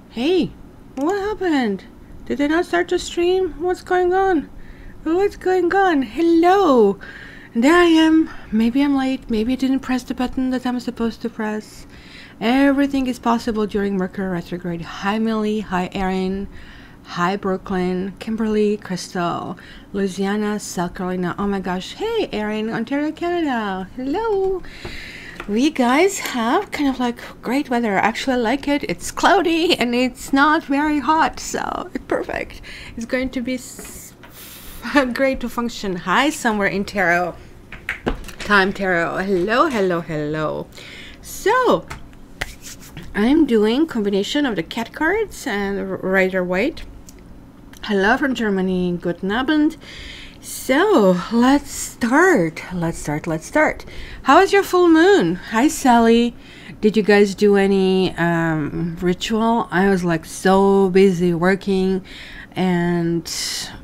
Hey, what happened? Did I not start to stream? What's going on? What's going on? Hello. There I am. Maybe I'm late. Maybe I didn't press the button that I'm supposed to press. Everything is possible during Mercury retrograde. Hi Millie. Hi Erin. Hi Brooklyn. Kimberly. Crystal. Louisiana. South Carolina. Oh my gosh. Hey Erin. Ontario, Canada. Hello. We guys have kind of like great weather. Actually, I like it. It's cloudy and it's not very hot, so it's perfect. It's going to be great to function. Hi, somewhere in tarot. Time tarot. Hello, hello, hello. So, I'm doing combination of the cat cards and Rider Waite. Hello from Germany. Guten Abend. So let's start. How was your full moon? Hi Sally. Did you guys do any ritual? I was like so busy working, and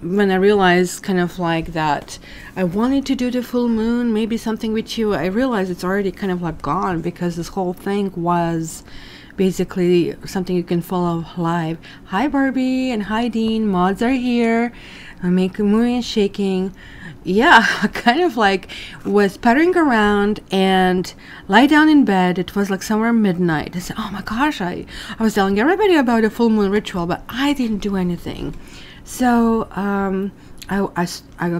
when I realized kind of like that I wanted to do the full moon, maybe something with you, I realized it's already kind of like gone, because this whole thing was basically something you can follow live. Hi Barbie and hi Dean. Mods are here. I make a moving and shaking. Yeah, I kind of like was puttering around and lie down in bed. It was like somewhere midnight. I said, oh my gosh, I was telling everybody about a full moon ritual, but I didn't do anything. So I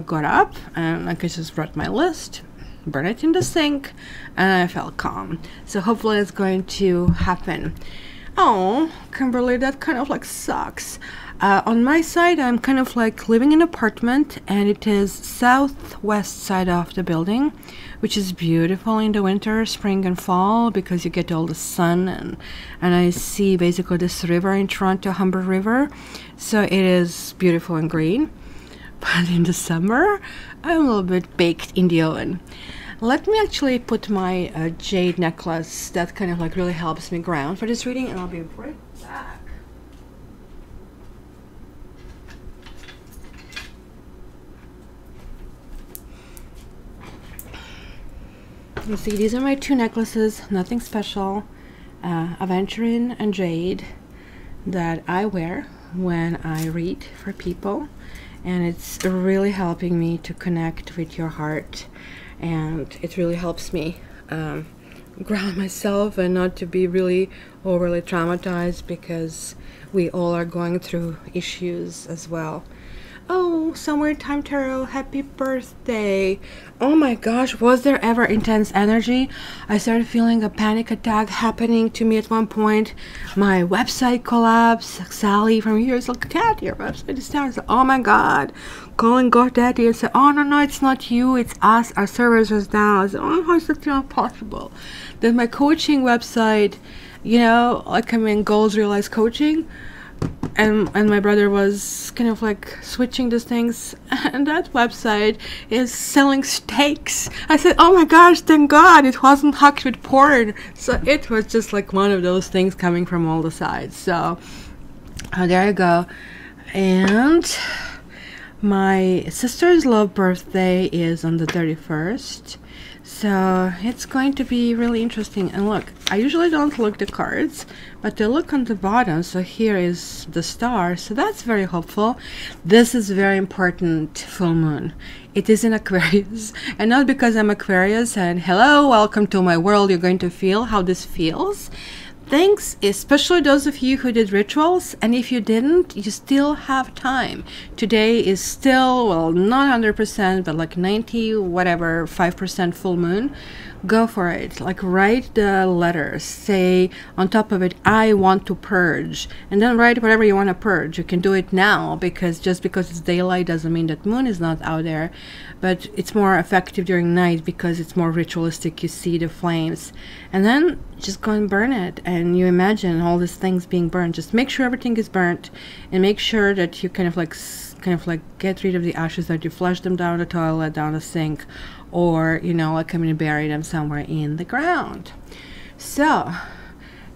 got up and I just wrote my list, burn it in the sink, and I felt calm. So hopefully it's going to happen. Oh, Kimberly, that kind of like sucks. On my side, I'm kind of like living in an apartment, and it is southwest side of the building, which is beautiful in the winter, spring and fall, because you get all the sun, and I see basically this river in Toronto, Humber River, so it is beautiful and green. But in the summer, I'm a little bit baked in the oven. Let me actually put my jade necklace that kind of like really helps me ground for this reading, and I'll be right back. You see, these are my two necklaces, nothing special, aventurine and jade, that I wear when I read for people, and it's really helping me to connect with your heart, and it really helps me ground myself and not to be really overly traumatized, because we all are going through issues as well. Oh, somewhere time tarot, happy birthday. Oh my gosh, was there ever intense energy? I started feeling a panic attack happening to me at one point. My website collapsed. Sally from here is like, Cat, your website is down. I said, oh my god. Calling GoDaddy and said, oh no, it's not you, it's us, our servers was down. I said, oh, how is that not possible? Then my coaching website, you know, like I'm in Goals Realized Coaching, and my brother was kind of like switching these things, and that website is selling steaks. I said, oh my gosh, thank god it wasn't hacked with porn. So it was just like one of those things coming from all the sides. So there you go. And my sister's love birthday is on the 31st, so it's going to be really interesting. And look, I usually don't look the cards, but they look on the bottom. So here is the star, so that's very hopeful. This is very important full moon. It is in Aquarius, and not because I'm Aquarius and hello, welcome to my world, you're going to feel how this feels. Thanks, especially those of you who did rituals, and if you didn't, you still have time. Today is still, well, not 100%, but like 90 whatever 5% full moon. Go for it. Like, write the letters, say on top of it, I want to purge, and then write whatever you want to purge. You can do it now, because just because it's daylight doesn't mean that moon is not out there, but it's more effective during night because it's more ritualistic. You see the flames, and then just go and burn it, and you imagine all these things being burned. Just make sure everything is burnt, and make sure that you kind of like get rid of the ashes, that you flush them down the toilet, down the sink, or, you know, like, bury them somewhere in the ground. So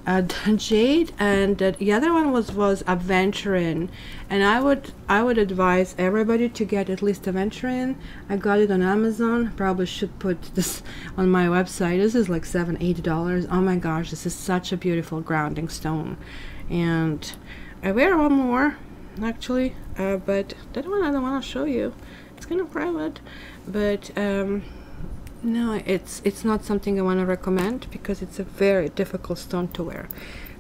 Jade, and the other one was Aventurin. And I would advise everybody to get at least Aventurin. I got it on Amazon. Probably should put this on my website. This is like $7-8. Oh my gosh, this is such a beautiful grounding stone. And I wear one more actually, but that one I don't want to show you. It's kind of private, but no, it's not something I want to recommend because it's a very difficult stone to wear.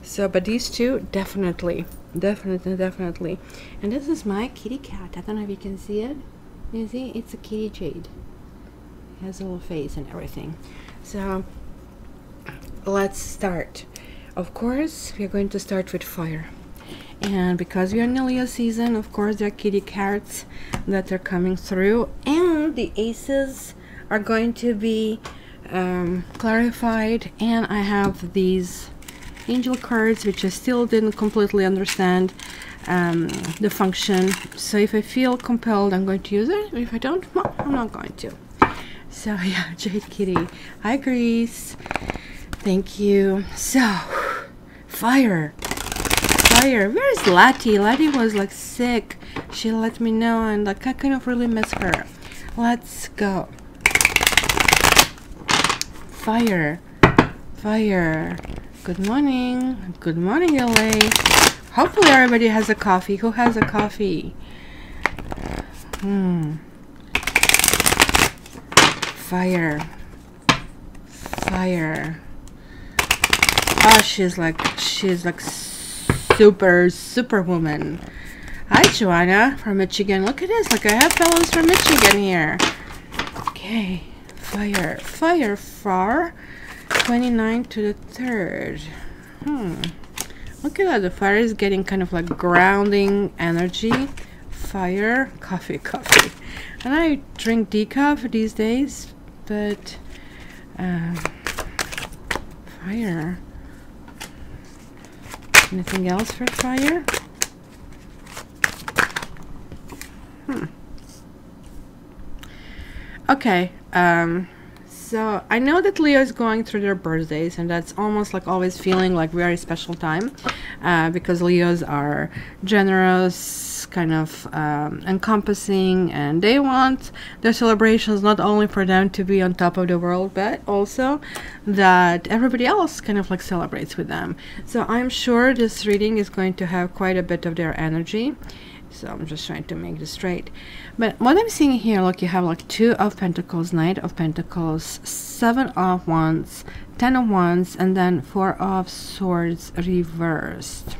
So, but these two, definitely. And this is my kitty cat. I don't know if you can see it. You see, it's a kitty jade. It has a little face and everything. So, let's start. Of course, we're going to start with fire. And because we are in the Leo season, of course, there are kitty cats that are coming through. And the aces are going to be clarified. And I have these angel cards, which I still didn't completely understand the function. So if I feel compelled, I'm going to use it. If I don't, well, I'm not going to. So yeah, Jade Kitty. Hi, Greece. Thank you. So, fire. Where's Lati? Lati was like sick. She let me know, and like I kind of really miss her. Let's go. Fire. Good morning, LA. Hopefully everybody has a coffee. Who has a coffee? Fire. Oh, she's like superwoman. Hi, Joanna from Michigan. Look at this. Like, I have fellows from Michigan here. Okay, fire, 29 to the 3rd. Look at that. The fire is getting kind of like grounding energy. Fire, coffee. And I drink decaf these days, but fire. Anything else for fire? Okay, so I know that Leo is going through their birthdays, and that's almost like always feeling like very special time, because Leos are generous, kind of encompassing, and they want their celebrations not only for them to be on top of the world, but also that everybody else kind of like celebrates with them. So I'm sure this reading is going to have quite a bit of their energy. So I'm just trying to make this straight. But what I'm seeing here, look, you have like 2 of Pentacles, Knight of Pentacles, 7 of Wands, 10 of Wands, and then 4 of Swords reversed.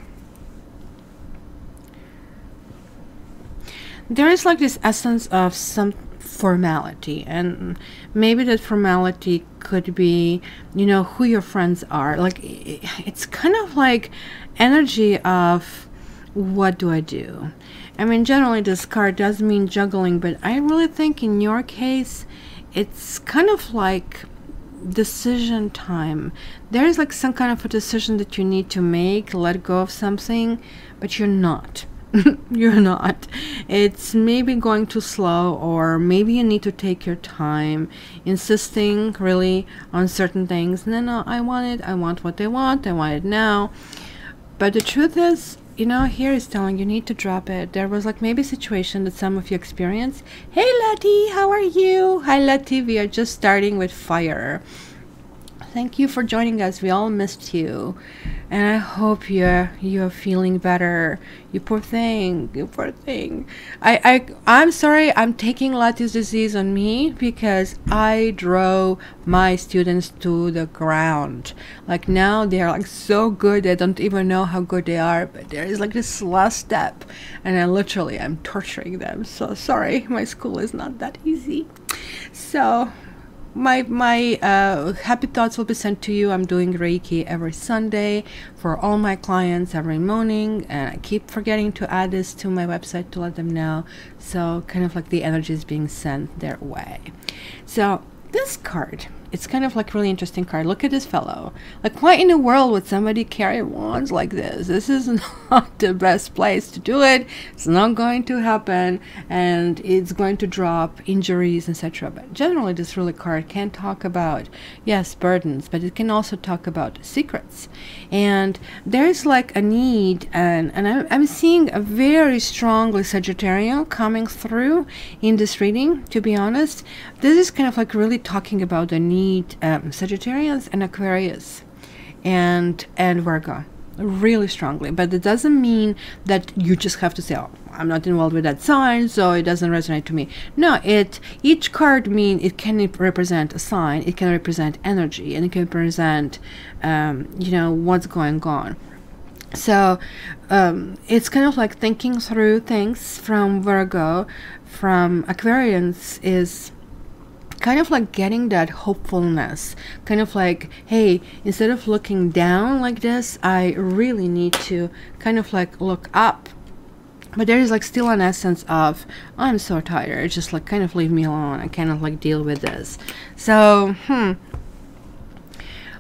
There is like this essence of some formality, and maybe that formality could be, you know, who your friends are. Like, it's kind of like energy of, what do I do? I mean, generally this card does mean juggling, but I really think in your case, it's kind of like decision time. There is like some kind of a decision that you need to make, let go of something, but you're not. You're not. It's maybe going too slow, or maybe you need to take your time, insisting really on certain things. No, I want it. I want what they want. I want it now. But the truth is, you know, here is telling you need to drop it. There was like maybe a situation that some of you experienced. Hey Lati, how are you? Hi Lati, we are just starting with fire. Thank you for joining us. We all missed you, and I hope you're feeling better. You poor thing. I'm sorry. I'm taking Lati's disease on me because I drove my students to the ground. Like, now they are like so good, they don't even know how good they are. But there is like this last step, and I'm torturing them. So sorry. My school is not that easy. So my happy thoughts will be sent to you. I'm doing Reiki every Sunday for all my clients every morning, and I keep forgetting to add this to my website to let them know. So kind of like the energy is being sent their way. So this card, it's kind of like really interesting card. Look at this fellow. Like, why in the world would somebody carry wands like this? This is not the best place to do it. It's not going to happen, and it's going to drop injuries, etc. But generally, this really card can talk about, yes, burdens, but it can also talk about secrets. And there's like a need, and I'm seeing a very strongly Sagittarian coming through in this reading, to be honest. This is kind of like really talking about the need, Sagittarians and Aquarius and Virgo, really strongly. But it doesn't mean that you just have to say, oh, I'm not involved with that sign, so it doesn't resonate to me. No, each card it can represent a sign, it can represent energy, and it can represent you know, what's going on. So it's kind of like thinking through things from Virgo. From Aquarians is kind of like getting that hopefulness, kind of like, hey, instead of looking down like this, I really need to kind of like look up. But there is like still an essence of, I'm so tired, just like kind of leave me alone, I cannot like deal with this. So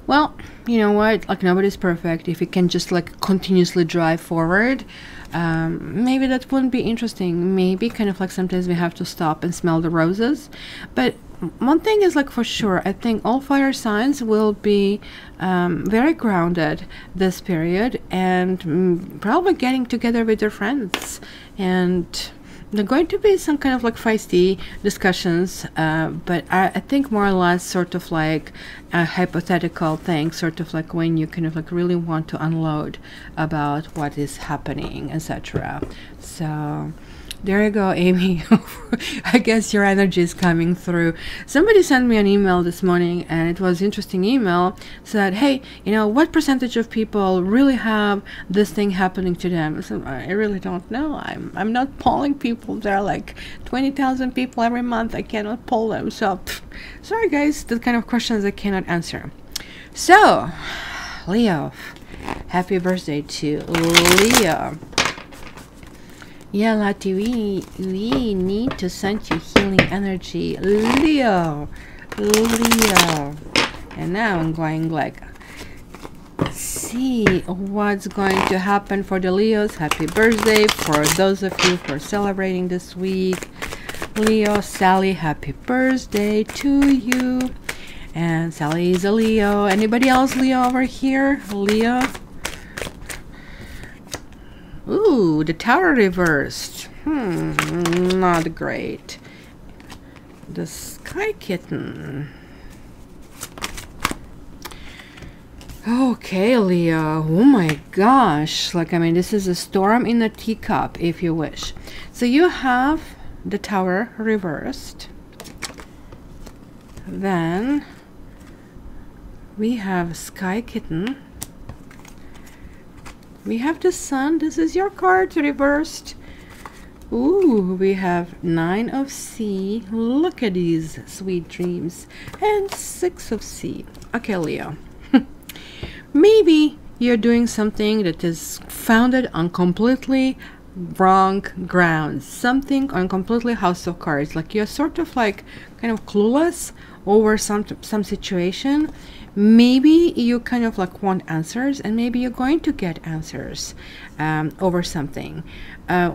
well, you know what, like nobody's perfect. If you can just like continuously drive forward, maybe that wouldn't be interesting. Maybe kind of like sometimes we have to stop and smell the roses. But one thing is like for sure, I think all fire signs will be very grounded this period, and probably getting together with their friends, and there are going to be some kind of like feisty discussions, but I think more or less sort of like a hypothetical thing, sort of like when you kind of like really want to unload about what is happening, etc. So there you go, Amy. I guess your energy is coming through. Somebody sent me an email this morning, and it was an interesting email. Said, hey, you know, what percentage of people really have this thing happening to them? So I really don't know. I'm not polling people. There are like 20,000 people every month. I cannot poll them. So sorry guys, the kind of questions I cannot answer. So Leo, happy birthday to Leo. Yeah, Lati, we need to send you healing energy, Leo. And now I'm going like, see what's going to happen for the Leos. Happy birthday for those of you who are celebrating this week. Leo, Sally, happy birthday to you. And Sally is a Leo. Anybody else Leo over here? Leo? Ooh, the Tower reversed. Not great. The Sky Kitten. Okay, Leo. Oh my gosh. Like, I mean, this is a storm in a teacup, if you wish. So you have the Tower reversed. Then we have Sky Kitten. We have the Sun. This is your card reversed. Ooh, we have 9 of Sea. Look at these sweet dreams. And 6 of Sea. Okay, Leo. Maybe you're doing something that is founded on completely wrong grounds. Something on completely House of Cards. Like you're sort of like kind of clueless over some situation. Maybe you kind of like want answers, and maybe you're going to get answers over something.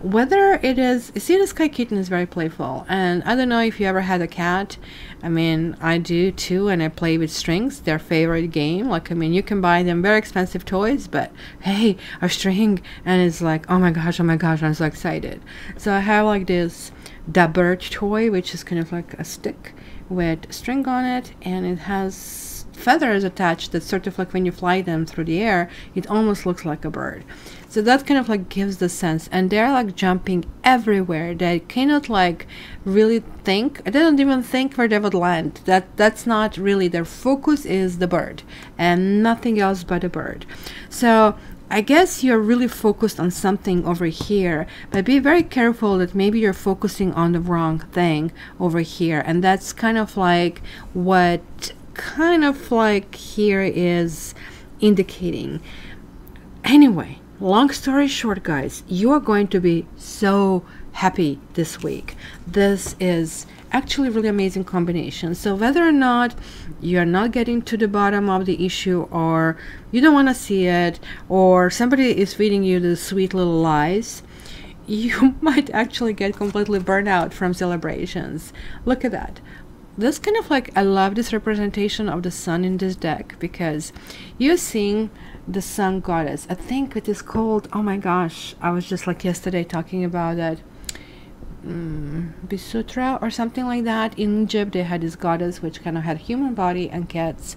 Whether it is, you see, the Sky Kitten is very playful, and I don't know if you ever had a cat. I mean, I do too, and I play with strings, their favorite game. Like, I mean, you can buy them very expensive toys, but hey, a string, and it's like, oh my gosh, I'm so excited. So I have like this Da Bird toy, which is kind of like a stick with string on it, and it has feathers attached that sort of like when you fly them through the air, it almost looks like a bird. So that kind of like gives the sense, and they're like jumping everywhere. They cannot like really think. They don't even think where they would land. That's not really their focus, is the bird and nothing else but a bird. So I guess you're really focused on something over here, but be very careful that maybe you're focusing on the wrong thing over here. And that's kind of like what kind of like here is indicating. Anyway, long story short, guys, you are going to be so happy this week. This is actually really amazing combination. So whether or not you're not getting to the bottom of the issue, or you don't want to see it, or somebody is feeding you the sweet little lies, you might actually get completely burned out from celebrations. Look at that. This kind of like, I love this representation of the sun in this deck, because you're seeing the sun goddess. I think it is called, oh my gosh, I was just like yesterday talking about that, Bisutra or something like that. In Egypt they had this goddess which kind of had human body and cat's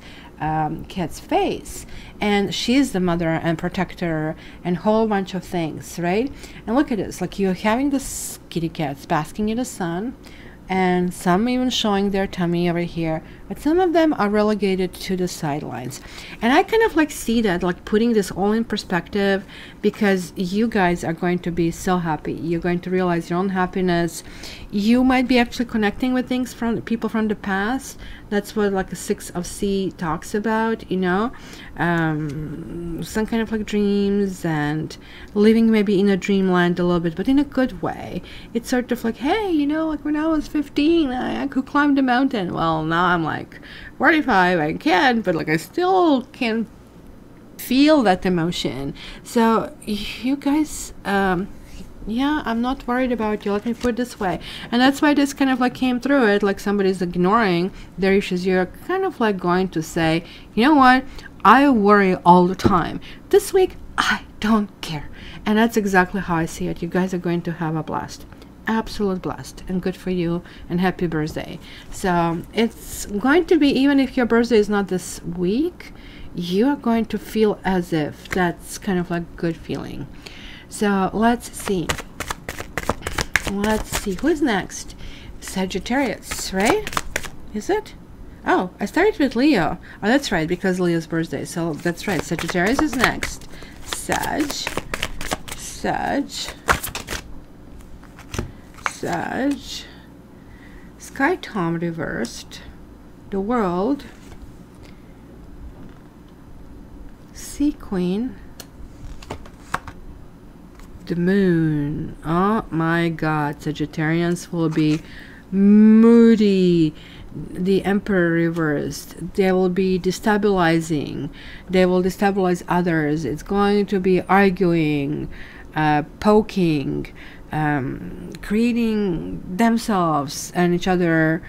face, and she's the mother and protector and whole bunch of things, right? And look at this, like you're having this kitty cats basking in the sun, and some even showing their tummy over here, but some of them are relegated to the sidelines. And I kind of like see that, like putting this all in perspective, because you guys are going to be so happy. You're going to realize your own happiness. You might be actually connecting with things from people from the past. That's what like a 6 of C talks about, you know, some kind of like dreams and living maybe in a dreamland a little bit, but in a good way. It's sort of like, hey, you know, like when I was 15, I could climb the mountain. Well, now I'm like 45, I can, but like I still can feel that emotion. So you guys, yeah, I'm not worried about you, let me put it this way. And that's why this kind of like came through it, like somebody's ignoring their issues. You're kind of like going to say, you know what, I worry all the time. This week, I don't care. And that's exactly how I see it. You guys are going to have a blast. Absolute blast, and good for you, and happy birthday. So it's going to be, even if your birthday is not this week, you are going to feel as if that's kind of like good feeling. So let's see who's next. Sagittarius, right? Is it? Oh, I started with Leo. Oh, that's right, because Leo's birthday. So that's right, Sagittarius is next. Sag, Sky Tom reversed, the World, Sea Queen, the Moon. Oh my God, Sagittarians will be moody. The Emperor reversed. They will be destabilizing. They will destabilize others. It's going to be arguing, poking, creating themselves and each other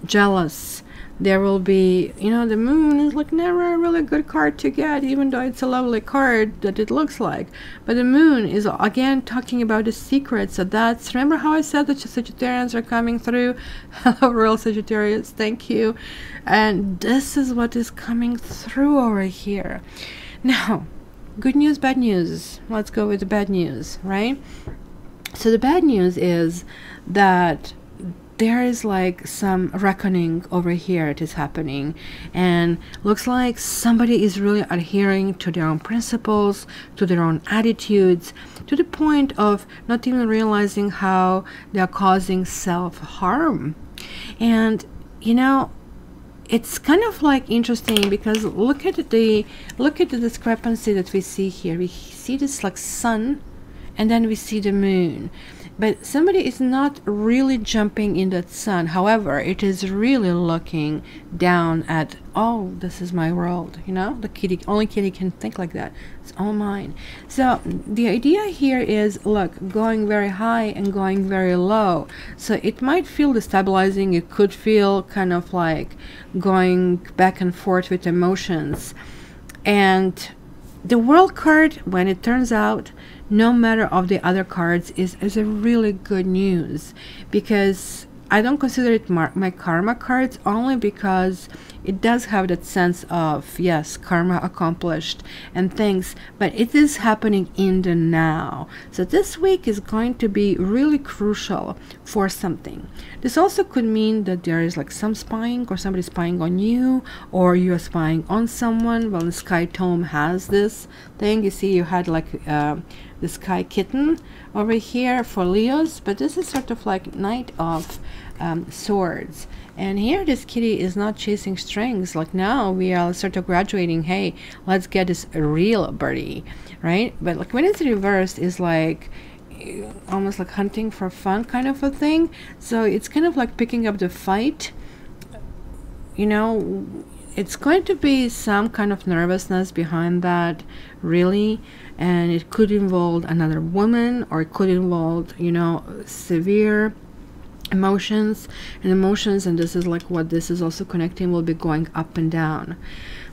jealous. There will be, you know, the Moon is like never a really good card to get, even though it's a lovely card that it looks like. But the Moon is again talking about the secret. So that's, remember how I said that Sagittarians are coming through? Hello, real Sagittarius, thank you. And this is what is coming through over here. Now, good news, bad news. Let's go with the bad news, right? So the bad news is that there is like some reckoning over here. It is happening, and looks like somebody is really adhering to their own principles, to their own attitudes, to the point of not even realizing how they are causing self-harm. And you know, it's kind of like interesting, because look at the discrepancy that we see here. We see this like sun, and then we see the moon, but somebody is not really jumping in that sun. However, it is really looking down at, oh, this is my world, you know, the kitty, only kitty can think like that, it's all mine. So the idea here is, look, going very high and going very low. So it might feel destabilizing. It could feel kind of like going back and forth with emotions. And the World card, when it turns out, no matter of the other cards, is a really good news, because I don't consider it my karma cards, only because it does have that sense of, yes, karma accomplished and things, but it is happening in the now. So this week is going to be really crucial for something. This also could mean that there is like some spying, or somebody spying on you, or you're spying on someone. Well, the Sky Tome has this thing. You see, you had like the Sky Kitten over here for Leos, but this is sort of like Knight of Swords. And here this kitty is not chasing strings. Like now we are sort of graduating, hey, let's get this real birdie, right? But like when it's reversed, is like, almost like hunting for fun kind of a thing. So it's kind of like picking up the fight. You know, it's going to be some kind of nervousness behind that, really, and it could involve another woman, or it could involve, you know, severe emotions, and this is like what this is also connecting, will be going up and down.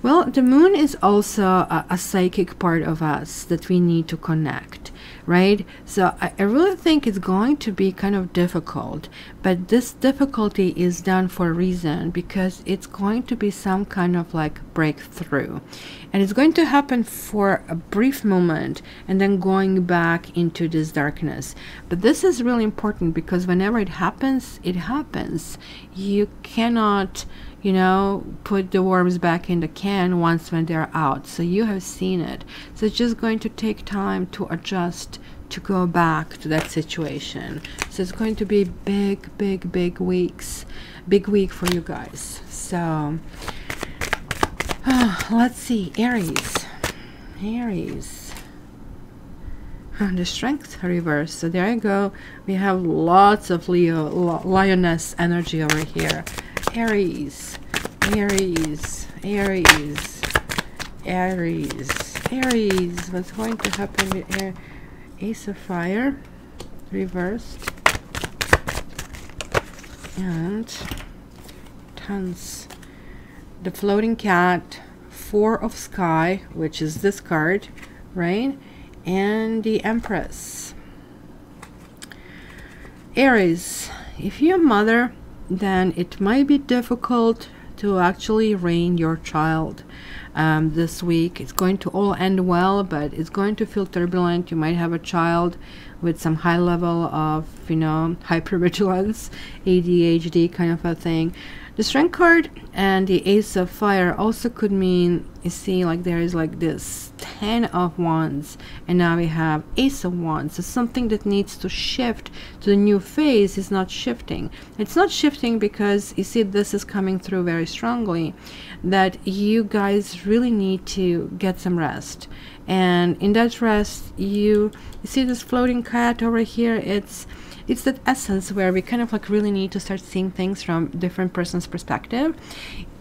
Well, the moon is also a psychic part of us that we need to connect, right? So I really think it's going to be kind of difficult, but this difficulty is done for a reason, because it's going to be some kind of like breakthrough, and it's going to happen for a brief moment and then going back into this darkness. But this is really important, because whenever it happens, it happens. You cannot, you know, put the worms back in the can once when they're out. So you have seen it. So it's just going to take time to adjust, to go back to that situation. So it's going to be big week for you guys. So let's see, Aries. The Strength reverse. So there you go. We have lots of lioness energy over here. Aries. What's going to happen with Ace of Fire reversed, and tons. The Floating Cat, Four of Sky, which is this card, right? And the Empress. Aries, if you're a mother, then it might be difficult to actually rein your child this week. It's going to all end well, but it's going to feel turbulent. You might have a child with some high level of, you know, hypervigilance, ADHD kind of a thing. The Strength card and the Ace of Fire also could mean, you see, like there is like this 10 of Wands, and now we have Ace of Wands. So something that needs to shift to the new phase is not shifting. It's not shifting because, you see, this is coming through very strongly, that you guys really need to get some rest. And in that rest, you see this floating cat over here. It's that essence where we kind of like really need to start seeing things from different person's perspective.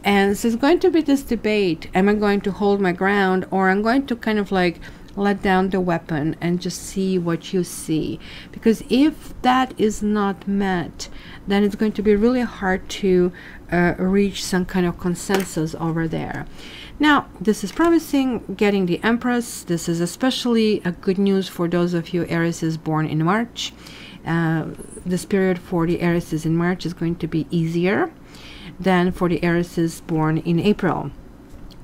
And so it's going to be this debate: am I going to hold my ground, or I'm going to kind of like let down the weapon and just see what you see? Because if that is not met, then it's going to be really hard to reach some kind of consensus over there. Now, this is promising, getting the Empress. This is especially a good news for those of you Aries is born in March. This period for the Aries in March is going to be easier than for the Aries born in April.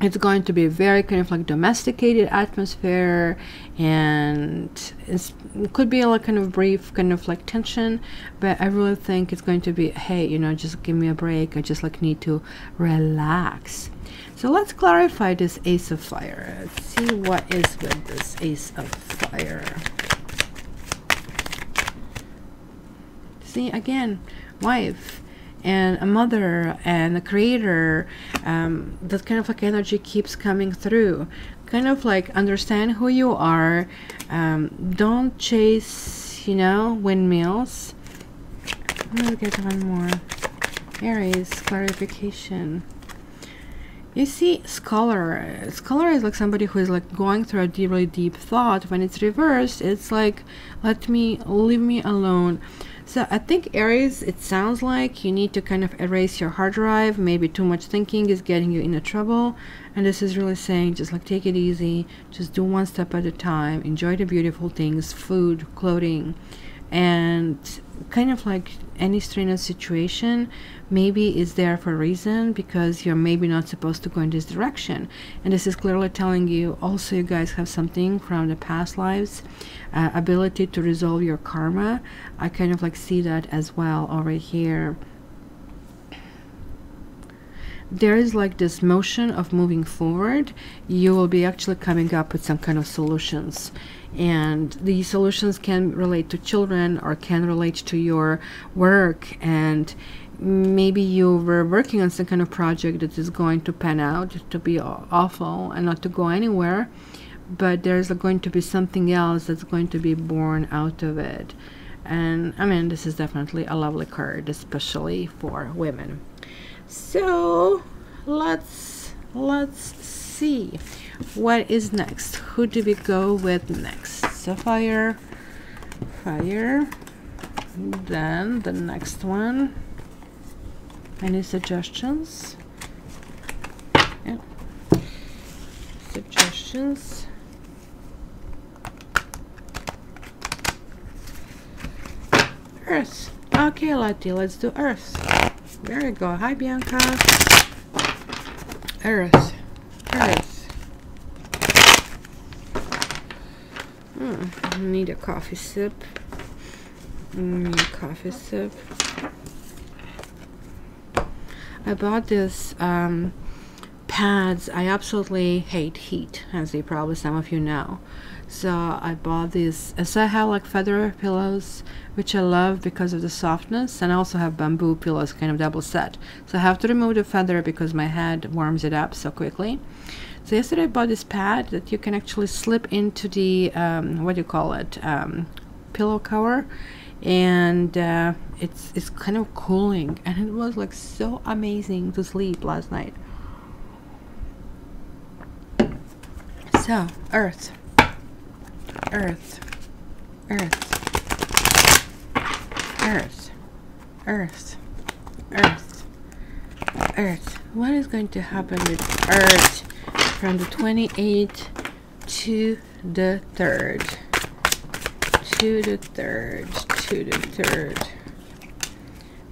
It's going to be a very kind of like domesticated atmosphere, and it could be like kind of brief kind of like tension, but I really think it's going to be, hey, you know, just give me a break. I just like need to relax. So let's clarify this Ace of Fire. Let's see what is with this Ace of Fire. See, again, wife and a mother and a creator. That kind of like energy keeps coming through. Kind of like understand who you are. Don't chase, you know, windmills. Let me get one more. Aries, clarification. You see, scholar. Scholar is like somebody who is like going through a really deep thought. When it's reversed, it's like, leave me alone. So I think Aries, it sounds like you need to kind of erase your hard drive. Maybe too much thinking is getting you into trouble. And this is really saying, just like take it easy. Just do one step at a time. Enjoy the beautiful things, food, clothing. And kind of like any strenuous situation maybe is there for a reason, because you're maybe not supposed to go in this direction. And this is clearly telling you also you guys have something from the past lives, ability to resolve your karma. I kind of like see that as well over here. There is like this motion of moving forward. You will be actually coming up with some kind of solutions, and these solutions can relate to children or can relate to your work. And maybe you were working on some kind of project that is going to pan out to be awful and not to go anywhere, but there's going to be something else that's going to be born out of it. And I mean, this is definitely a lovely card, especially for women. So let's see what is next. Who do we go with next? So fire, then the next one. Any suggestions? Yeah. Suggestions. Earth. Okay, Lottie, let's do Earth. There we go. Hi, Bianca. Earth. Need a coffee sip. I bought this pads. I absolutely hate heat, as you probably some of you know. So I bought these. So I have like feather pillows, which I love because of the softness, and I also have bamboo pillows, kind of double set. So I have to remove the feather because my head warms it up so quickly. So yesterday I bought this pad that you can actually slip into the what do you call it, pillow cover, and it's kind of cooling, and it was like so amazing to sleep last night. So Earth. What is going to happen with Earth from the 28th to the 3rd?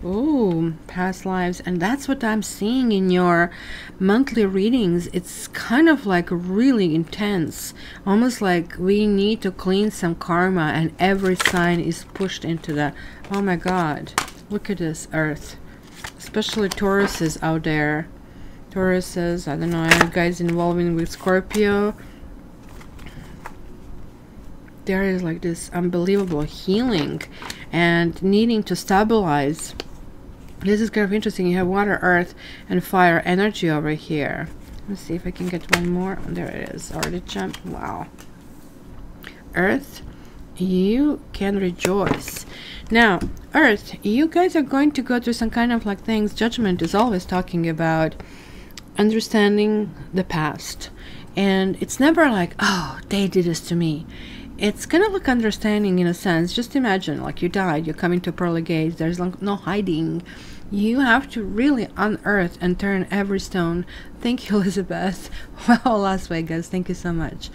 Ooh, past lives. And that's what I'm seeing in your monthly readings. It's kind of like really intense, almost like we need to clean some karma, and every sign is pushed into that. Oh my god, look at this Earth. Especially Tauruses out there. Tauruses, I don't know, are you guys involving with Scorpio? There is like this unbelievable healing and needing to stabilize. This is kind of interesting. You have water, earth, and fire energy over here. Let's see if I can get one more. There it is. Already jumped. Wow. Earth, you can rejoice. Now, Earth, you guys are going to go through some kind of like things. Judgment is always talking about understanding the past. And it's never like, oh, they did this to me. It's kind of like understanding in a sense. Just imagine, like, you died, you're coming to pearly gates, there's like no hiding. You have to really unearth and turn every stone. Thank you, Elizabeth. Wow, Las Vegas, thank you so much.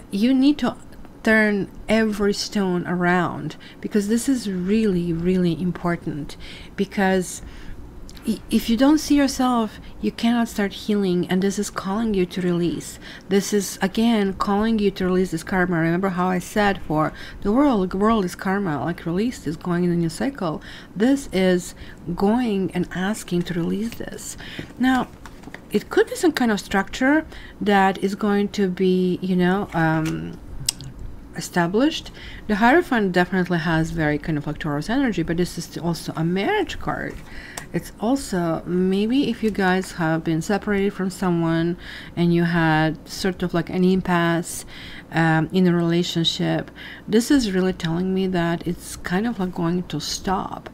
You need to turn every stone around, because this is really, really important. Because if you don't see yourself, you cannot start healing, and this is calling you to release. This is again calling you to release this karma. Remember how I said for the world is karma, like release is going in a new cycle. This is going and asking to release this. Now, it could be some kind of structure that is going to be, you know, established. The Hierophant definitely has very kind of like Taurus energy, but this is also a marriage card. It's also maybe if you guys have been separated from someone and you had sort of like an impasse in a relationship, this is really telling me that it's kind of like going to stop.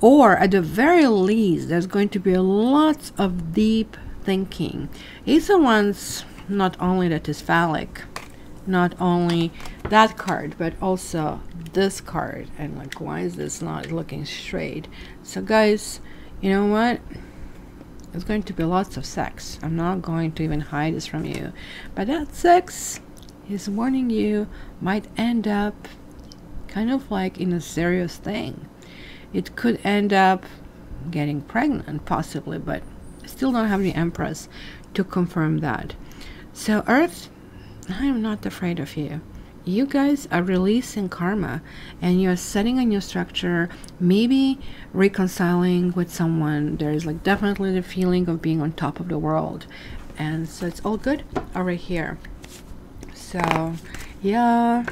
Or at the very least, there's going to be lots of deep thinking. It's the ones not only that is phallic, not only that card, but also this card. And like, why is this not looking straight? So guys, you know what? It's going to be lots of sex. I'm not going to even hide this from you. But that sex is warning you might end up kind of like in a serious thing. It could end up getting pregnant, possibly, but I still don't have the Empress to confirm that. So Earth, I am not afraid of you. You guys are releasing karma, and you're setting a new structure, maybe reconciling with someone. There's like definitely the feeling of being on top of the world, and so it's all good over here. So yeah,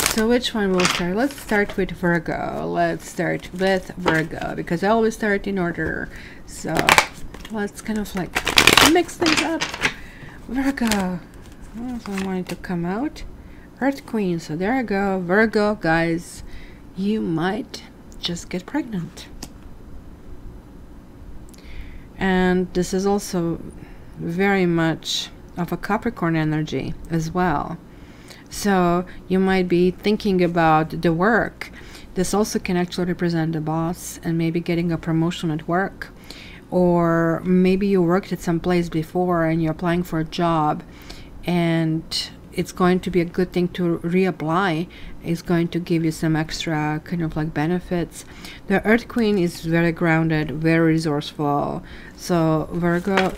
so which one will start? Let's start with Virgo. Let's start with Virgo, because I always start in order. So let's kind of like mix things up. Virgo. I wanted to come out. Earth Queen. So there I go. Virgo, guys. You might just get pregnant. And this is also very much of a Capricorn energy as well. So you might be thinking about the work. This also can actually represent the boss and maybe getting a promotion at work. Or maybe you worked at some place before and you're applying for a job, and it's going to be a good thing to reapply. It's going to give you some extra kind of like benefits. The Earth Queen is very grounded, very resourceful. So Virgo.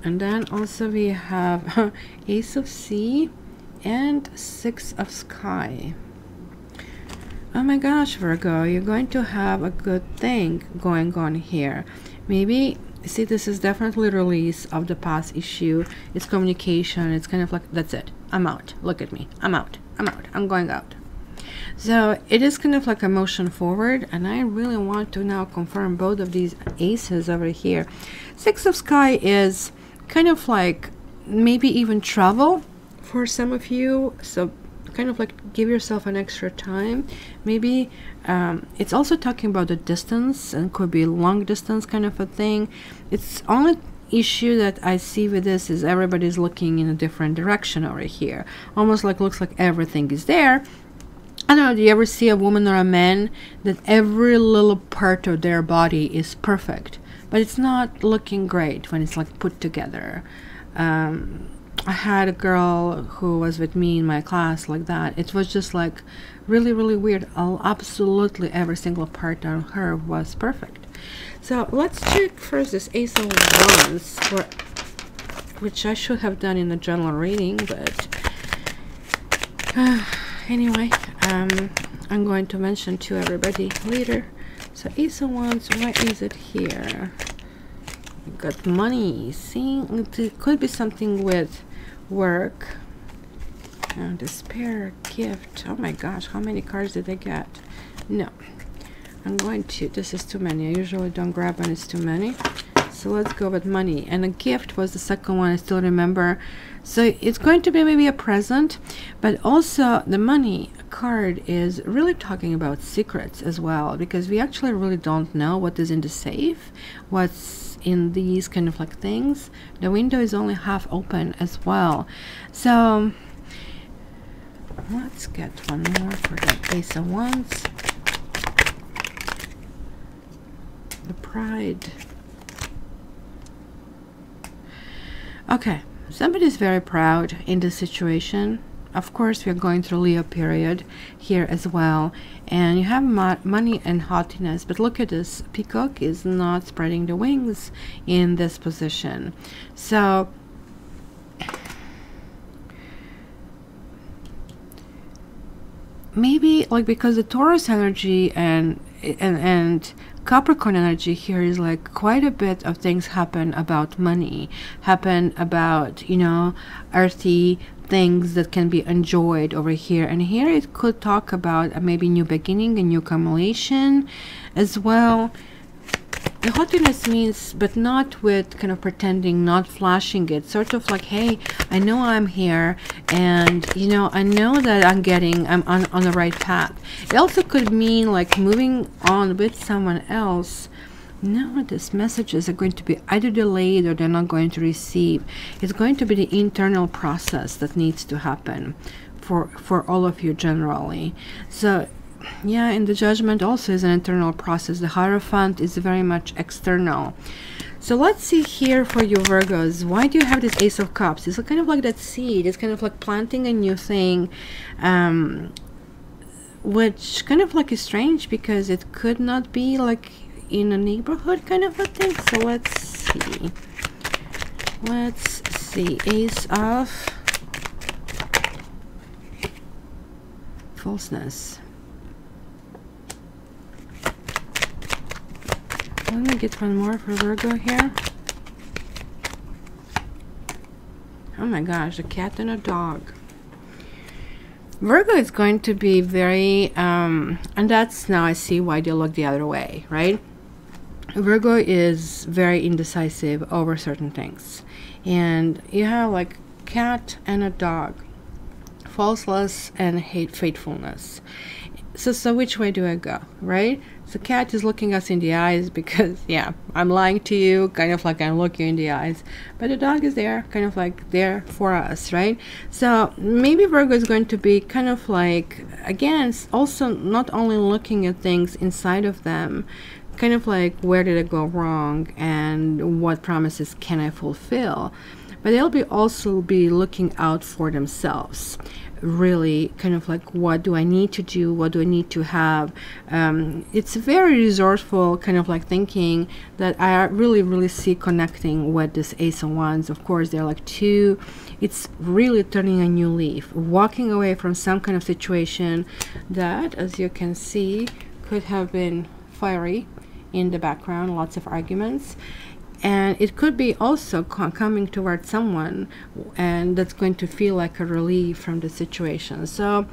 And then also we have Ace of Sea and Six of Sky. Oh my gosh, Virgo, you're going to have a good thing going on here. Maybe, see, this is definitely release of the past issue. It's communication. It's kind of like, that's it. I'm out. Look at me. I'm out. I'm out. I'm going out. So it is kind of like a motion forward, and I really want to now confirm both of these aces over here. Six of Sky is kind of like maybe even travel for some of you. So kind of like give yourself an extra time. Maybe it's also talking about the distance, and could be long distance kind of a thing. It's only issue that I see with this is everybody's looking in a different direction over here. Almost like looks like everything is there. I don't know, do you ever see a woman or a man that every little part of their body is perfect, but it's not looking great when it's like put together? I had a girl who was with me in my class like that. It was just like really, really weird. Absolutely every single part of her was perfect. So let's check first this Ace of Wands, which I should have done in the general reading, but anyway, I'm going to mention to everybody later. So Ace of Wands, why is it here? We got money. See, it could be something with work. Despair, gift. Oh my gosh, how many cards did I get? No, I'm going to, this is too many. I usually don't grab when it's too many. So let's go with money. And a gift was the second one, I still remember. So it's going to be maybe a present, but also the money card is really talking about secrets as well, because we actually really don't know what is in the safe, what's in these kind of like things. The window is only half open as well. So let's get one more for the Ace of Wands. The Pride. Okay, somebody's very proud in this situation. Of course, we're going through Leo period here as well, and you have money and haughtiness, but look at this. Peacock is not spreading the wings in this position. So maybe like because the Taurus energy and Capricorn energy here is like quite a bit of things happen about money, happen about, you know, earthy things that can be enjoyed over here. And here it could talk about maybe new beginning, a new accumulation as well. The haughtiness means, but not with kind of pretending, not flashing it, sort of like, hey, I know I'm here, and you know, I know that I'm on the right path. It also could mean like moving on with someone else. No, these messages are going to be either delayed or they're not going to receive. It's going to be the internal process that needs to happen for all of you generally. So yeah, in the Judgment also is an internal process. The Hierophant is very much external. So let's see here for you Virgos. Why do you have this Ace of Cups? It's kind of like that seed. It's kind of like planting a new thing, which kind of like is strange because it could not be like in a neighborhood kind of a thing. So let's see. Let's see. Ace of Falseness. Let me get one more for Virgo here. Oh my gosh, a cat and a dog. Virgo is going to be very, and that's now I see why they look the other way, right? Virgo is very indecisive over certain things. And you have like cat and a dog, falseness and faithfulness. So which way do I go, right? So cat is looking us in the eyes because, yeah, I'm lying to you, kind of like I'm looking in the eyes. But the dog is there, kind of like there for us, right? So maybe Virgo is going to be kind of like, again, also not only looking at things inside of them, kind of like where did it go wrong and what promises can I fulfill, but they'll also be looking out for themselves, really kind of like, what do I need to do, what do I need to have. It's very resourceful kind of like thinking that I really see connecting with this Ace of Wands. Of course, they're like two. It's really turning a new leaf, walking away from some kind of situation that, as you can see, could have been fiery in the background, lots of arguments. And it could be also coming towards someone, and that's going to feel like a relief from the situation. So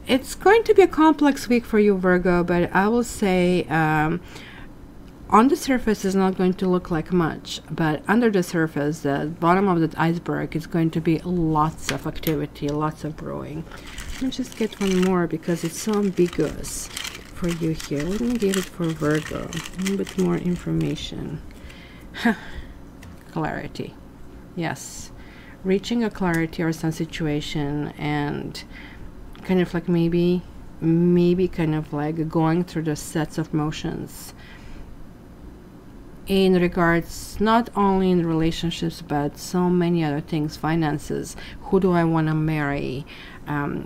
it's going to be a complex week for you, Virgo, but I will say on the surface is not going to look like much, but under the surface, the bottom of the iceberg, is going to be lots of activity, lots of brewing. Let me just get one more because it's so ambiguous for you here. Let me get it for Virgo, a little bit more information. Clarity. Yes, reaching a clarity or some situation, and kind of like maybe kind of like going through the sets of motions in regards not only in relationships but so many other things, finances, who do I want to marry,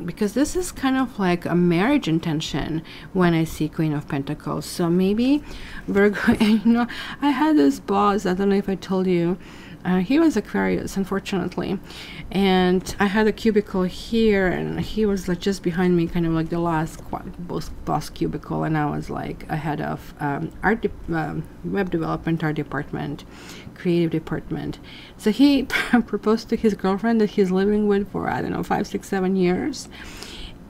because this is kind of like a marriage intention when I see Queen of Pentacles. So maybe Virgo, and you know, I had this boss, I don't know if I told you, he was Aquarius, unfortunately, and I had a cubicle here, and he was like just behind me, kind of like the last boss cubicle, and I was like ahead of web development, art department, creative department. So he proposed to his girlfriend that he's living with for, I don't know, 5, 6, 7 years.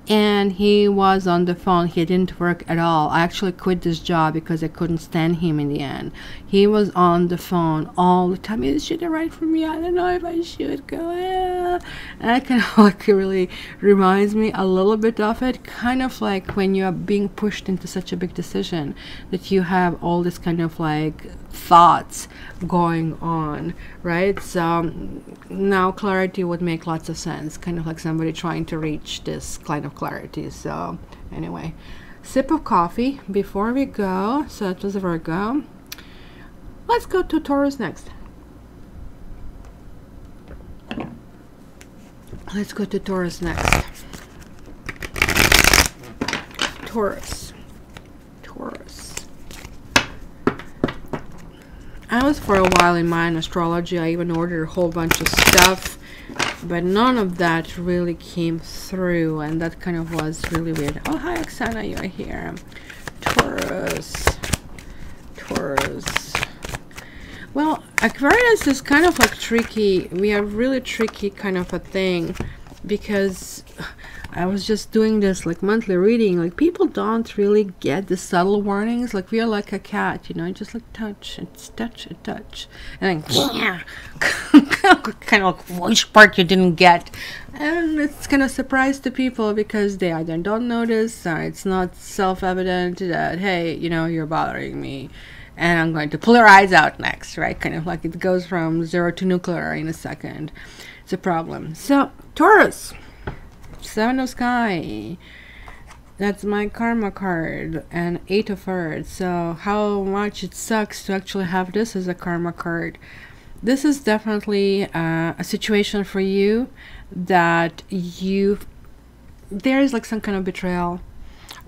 And he was on the phone. He didn't work at all. I actually quit this job because I couldn't stand him in the end. He was on the phone all the time. Is she the right for me? I don't know if I should go. And that kind of like really reminds me a little bit of it. Kind of like when you are being pushed into such a big decision that you have all this kind of like thoughts going on, right? So now clarity would make lots of sense, kind of like somebody trying to reach this kind of clarity. So anyway, sip of coffee before we go. So it was Virgo. Let's go to Taurus next. Let's go to Taurus next. Taurus. I was for a while in my astrology. I even ordered a whole bunch of stuff, but none of that really came through, and that kind of was really weird. Oh, hi Oksana, you're here. Taurus. Well, Aquarius is kind of like tricky. We are really tricky kind of a thing, because I was just doing this like monthly reading. Like, people don't really get the subtle warnings. Like, we are like a cat, you know, just like touch and touch and touch, and then yeah, kind of like, which part you didn't get. And it's kind of surprise to people because they either don't notice, or it's not self-evident that, hey, you know, you're bothering me and I'm going to pull your eyes out next, right? Kind of like it goes from 0 to nuclear in a second. It's a problem. So Taurus, 7 of Sky, that's my karma card, and 8 of Earth. So how much it sucks to actually have this as a karma card. This is definitely a situation for you that there is like some kind of betrayal,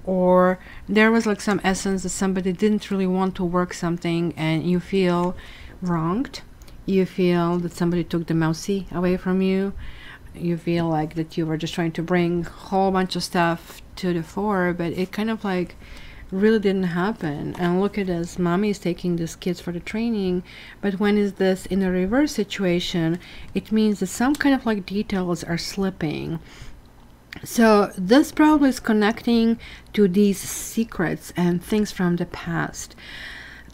or there was like some essence that somebody didn't really want to work something and you feel wronged. You feel that somebody took the mousey away from you. You feel like that you were just trying to bring a whole bunch of stuff to the fore, but it kind of like really didn't happen. And look at this, mommy is taking these kids for the training, but when is this in a reverse situation, it means that some kind of like details are slipping. So this probably is connecting to these secrets and things from the past.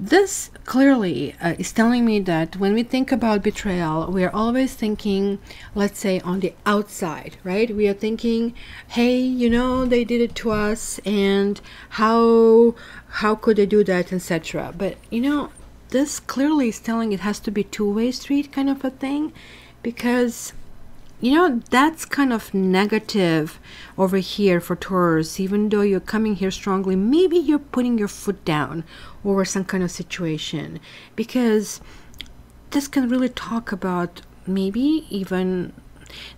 this clearly is telling me that when we think about betrayal, we are always thinking, let's say, on the outside, right? We are thinking, hey, you know, they did it to us, and how could they do that, etc. But you know, this clearly is telling it has to be two-way street kind of a thing, because you know, that's kind of negative over here for Taurus. Even though you're coming here strongly, maybe you're putting your foot down over some kind of situation, because this can really talk about maybe even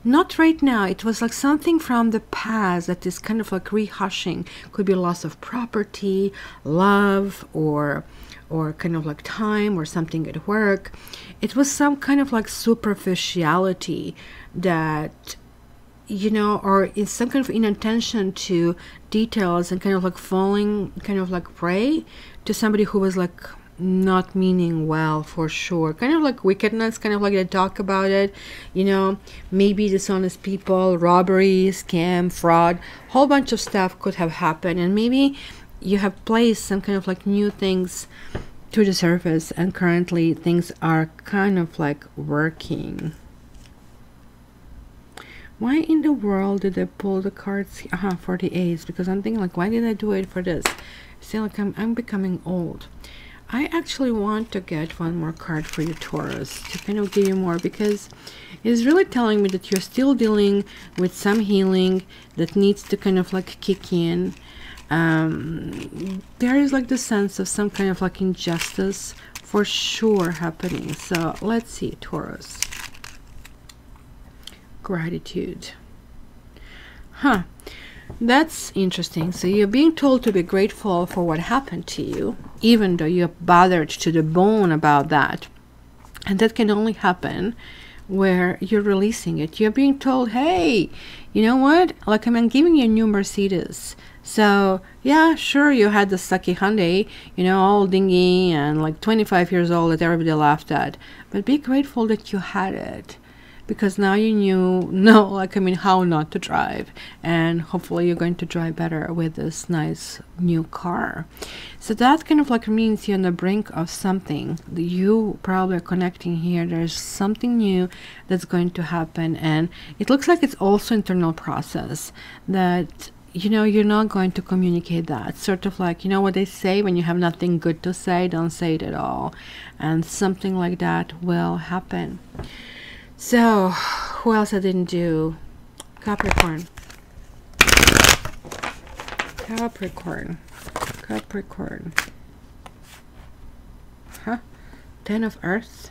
not right now. It was like something from the past that is kind of like rehushing. Could be loss of property, love, or kind of like time, or something at work. It was some kind of like superficiality that, you know, or is some kind of inattention to details, and kind of like falling kind of like prey to somebody who was like not meaning well, for sure. Kind of like wickedness, kind of like they talk about it, you know, maybe dishonest people, robbery, scam, fraud, whole bunch of stuff could have happened. And maybe you have placed some kind of like new things to the surface, and currently things are kind of like working. Why in the world did I pull the cards for the Ace? Because I'm thinking like, why did I do it for this? See, like I'm becoming old. I actually want to get one more card for you, Taurus, to kind of give you more, because it's really telling me that you're still dealing with some healing that needs to kind of like kick in. There is like the sense of some kind of like injustice for sure happening. So let's see, Taurus. Gratitude. Huh. That's interesting. So you're being told to be grateful for what happened to you, even though you're bothered to the bone about that. And that can only happen where you're releasing it. You're being told, hey, you know what? Like, I'm giving you a new Mercedes. So yeah, sure, you had the sucky Hyundai, you know, all dingy and like 25 years old that everybody laughed at. But be grateful that you had it, because now you know, like, I mean, how not to drive, and hopefully you're going to drive better with this nice new car. So that kind of like means you're on the brink of something. You probably are connecting here. There's something new that's going to happen, and it looks like it's also internal process that, you know, you're not going to communicate that. Sort of like, you know what they say, when you have nothing good to say, don't say it at all. And something like that will happen. So, who else I didn't do? Capricorn. Capricorn. Capricorn. Huh? 10 of Earth.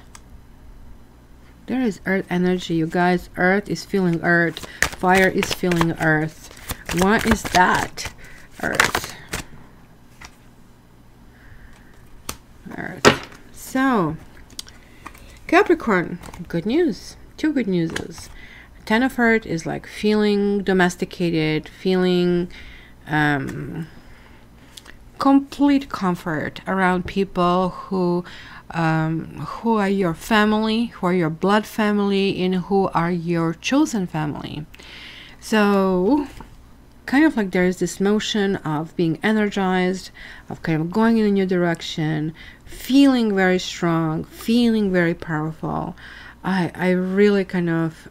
There is Earth energy, you guys. Earth is feeling Earth. Fire is feeling Earth. What is that? Earth. Earth. So, Capricorn, good news. Two good newses. 10 of Earth is like feeling domesticated, feeling complete comfort around people who are your family, who are your blood family, and who are your chosen family. So kind of like there is this motion of being energized, of kind of going in a new direction, feeling very strong, feeling very powerful. I really kind of,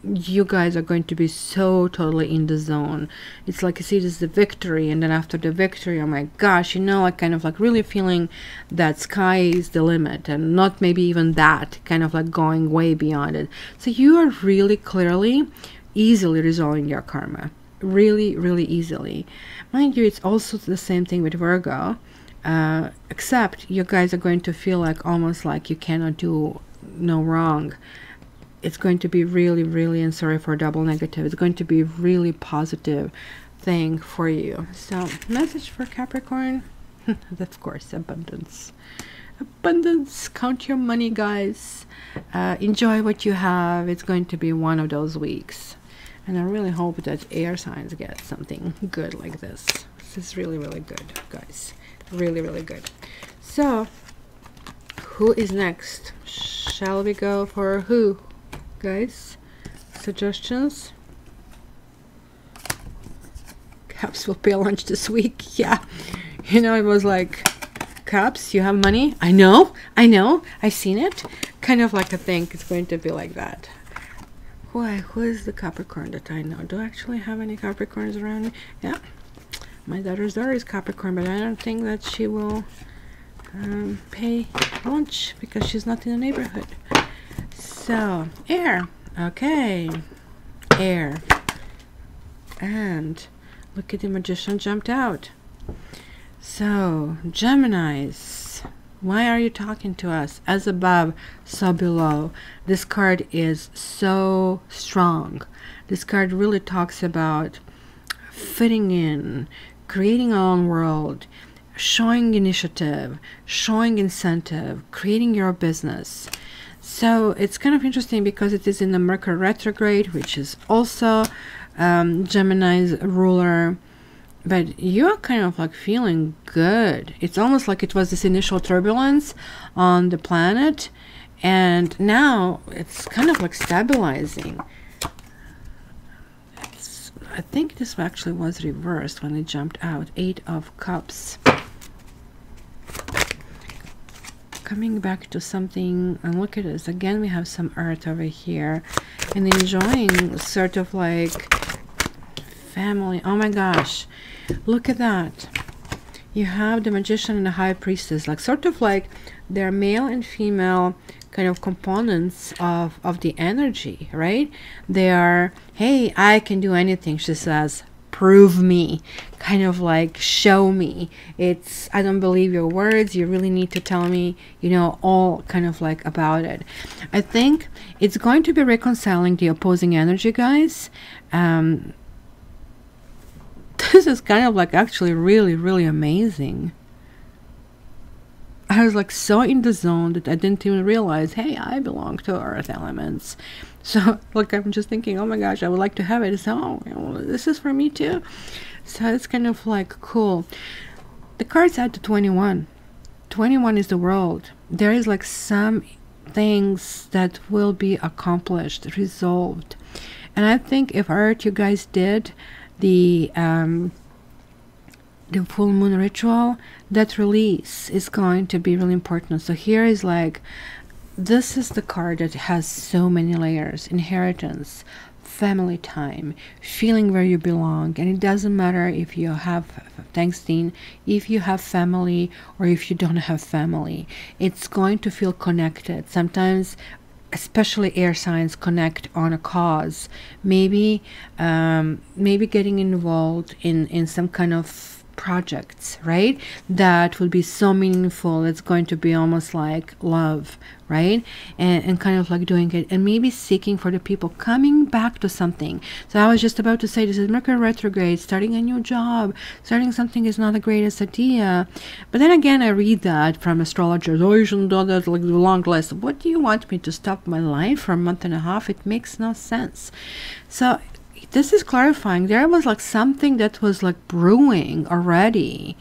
you guys are going to be so totally in the zone. It's like you see this is the victory, and then after the victory, oh my gosh, you know, like kind of like really feeling that sky is the limit, and not maybe even that, kind of like going way beyond it. So you are really clearly, easily resolving your karma. Really, really easily. Mind you, it's also the same thing with Virgo, except you guys are going to feel like almost like you cannot do no wrong. It's going to be really, really, and sorry for double negative, it's going to be really positive thing for you. So message for Capricorn, of course, abundance. Abundance. Count your money, guys. Enjoy what you have. It's going to be one of those weeks, and I really hope that air signs get something good like this. This is really, really good, guys. Really, really good. So who is next? Shall we go for who, guys? Suggestions? Caps will pay lunch this week. Yeah, you know, it was like Cups, you have money. I know, I've seen it. Kind of like I think it's going to be like that. Who is the Capricorn that I know? Do I actually have any Capricorns around me? Yeah, my daughter's daughter is Capricorn, but I don't think that she will pay lunch because she's not in the neighborhood. So, air. Okay, air. And look at the Magician jumped out. So, Geminis, why are you talking to us? As above, so below. This card is so strong. This card really talks about fitting in, creating our own world, showing initiative, showing incentive, creating your business. So it's kind of interesting because it is in the Mercury retrograde, which is also Gemini's ruler. But you're kind of like feeling good. It's almost like it was this initial turbulence on the planet, and now it's kind of like stabilizing. I think this actually was reversed when it jumped out. 8 of Cups. Coming back to something, and look at this. Again, we have some earth over here. And enjoying sort of like family. Oh my gosh. Look at that. You have the Magician and the High Priestess. Like sort of like they're male and female kind of components of the energy, right? They are, hey, I can do anything, she says. Prove me. Kind of like show me. It's, I don't believe your words. You really need to tell me, you know, all kind of like about it. I think it's going to be reconciling the opposing energy, guys. This is kind of like actually really, really amazing. I was like so in the zone that I didn't even realize, hey, I belong to earth elements. So like I'm just thinking, oh my gosh, I would like to have it. So this is for me too. So it's kind of like cool. The cards add to 21. 21 is the world. There is like some things that will be accomplished, resolved. And I think if Earth, you guys did the full moon ritual, that release is going to be really important. So here is like, this is the card that has so many layers: inheritance, family time, feeling where you belong. And it doesn't matter if you have, thanks Dean, if you have family or if you don't have family, it's going to feel connected. Sometimes especially air signs connect on a cause, maybe getting involved in some kind of projects, right, that will be so meaningful. It's going to be almost like love, right, and kind of like doing it, and maybe seeking for the people coming back to something. So I was just about to say, this is Mercury retrograde. Starting a new job, starting something is not the greatest idea. But then again, I read that from astrologers, oh, you shouldn't do that, like the long list. What do you want me to stop my life for a month and a half? It makes no sense. So this is clarifying. There was like something that was like brewing already,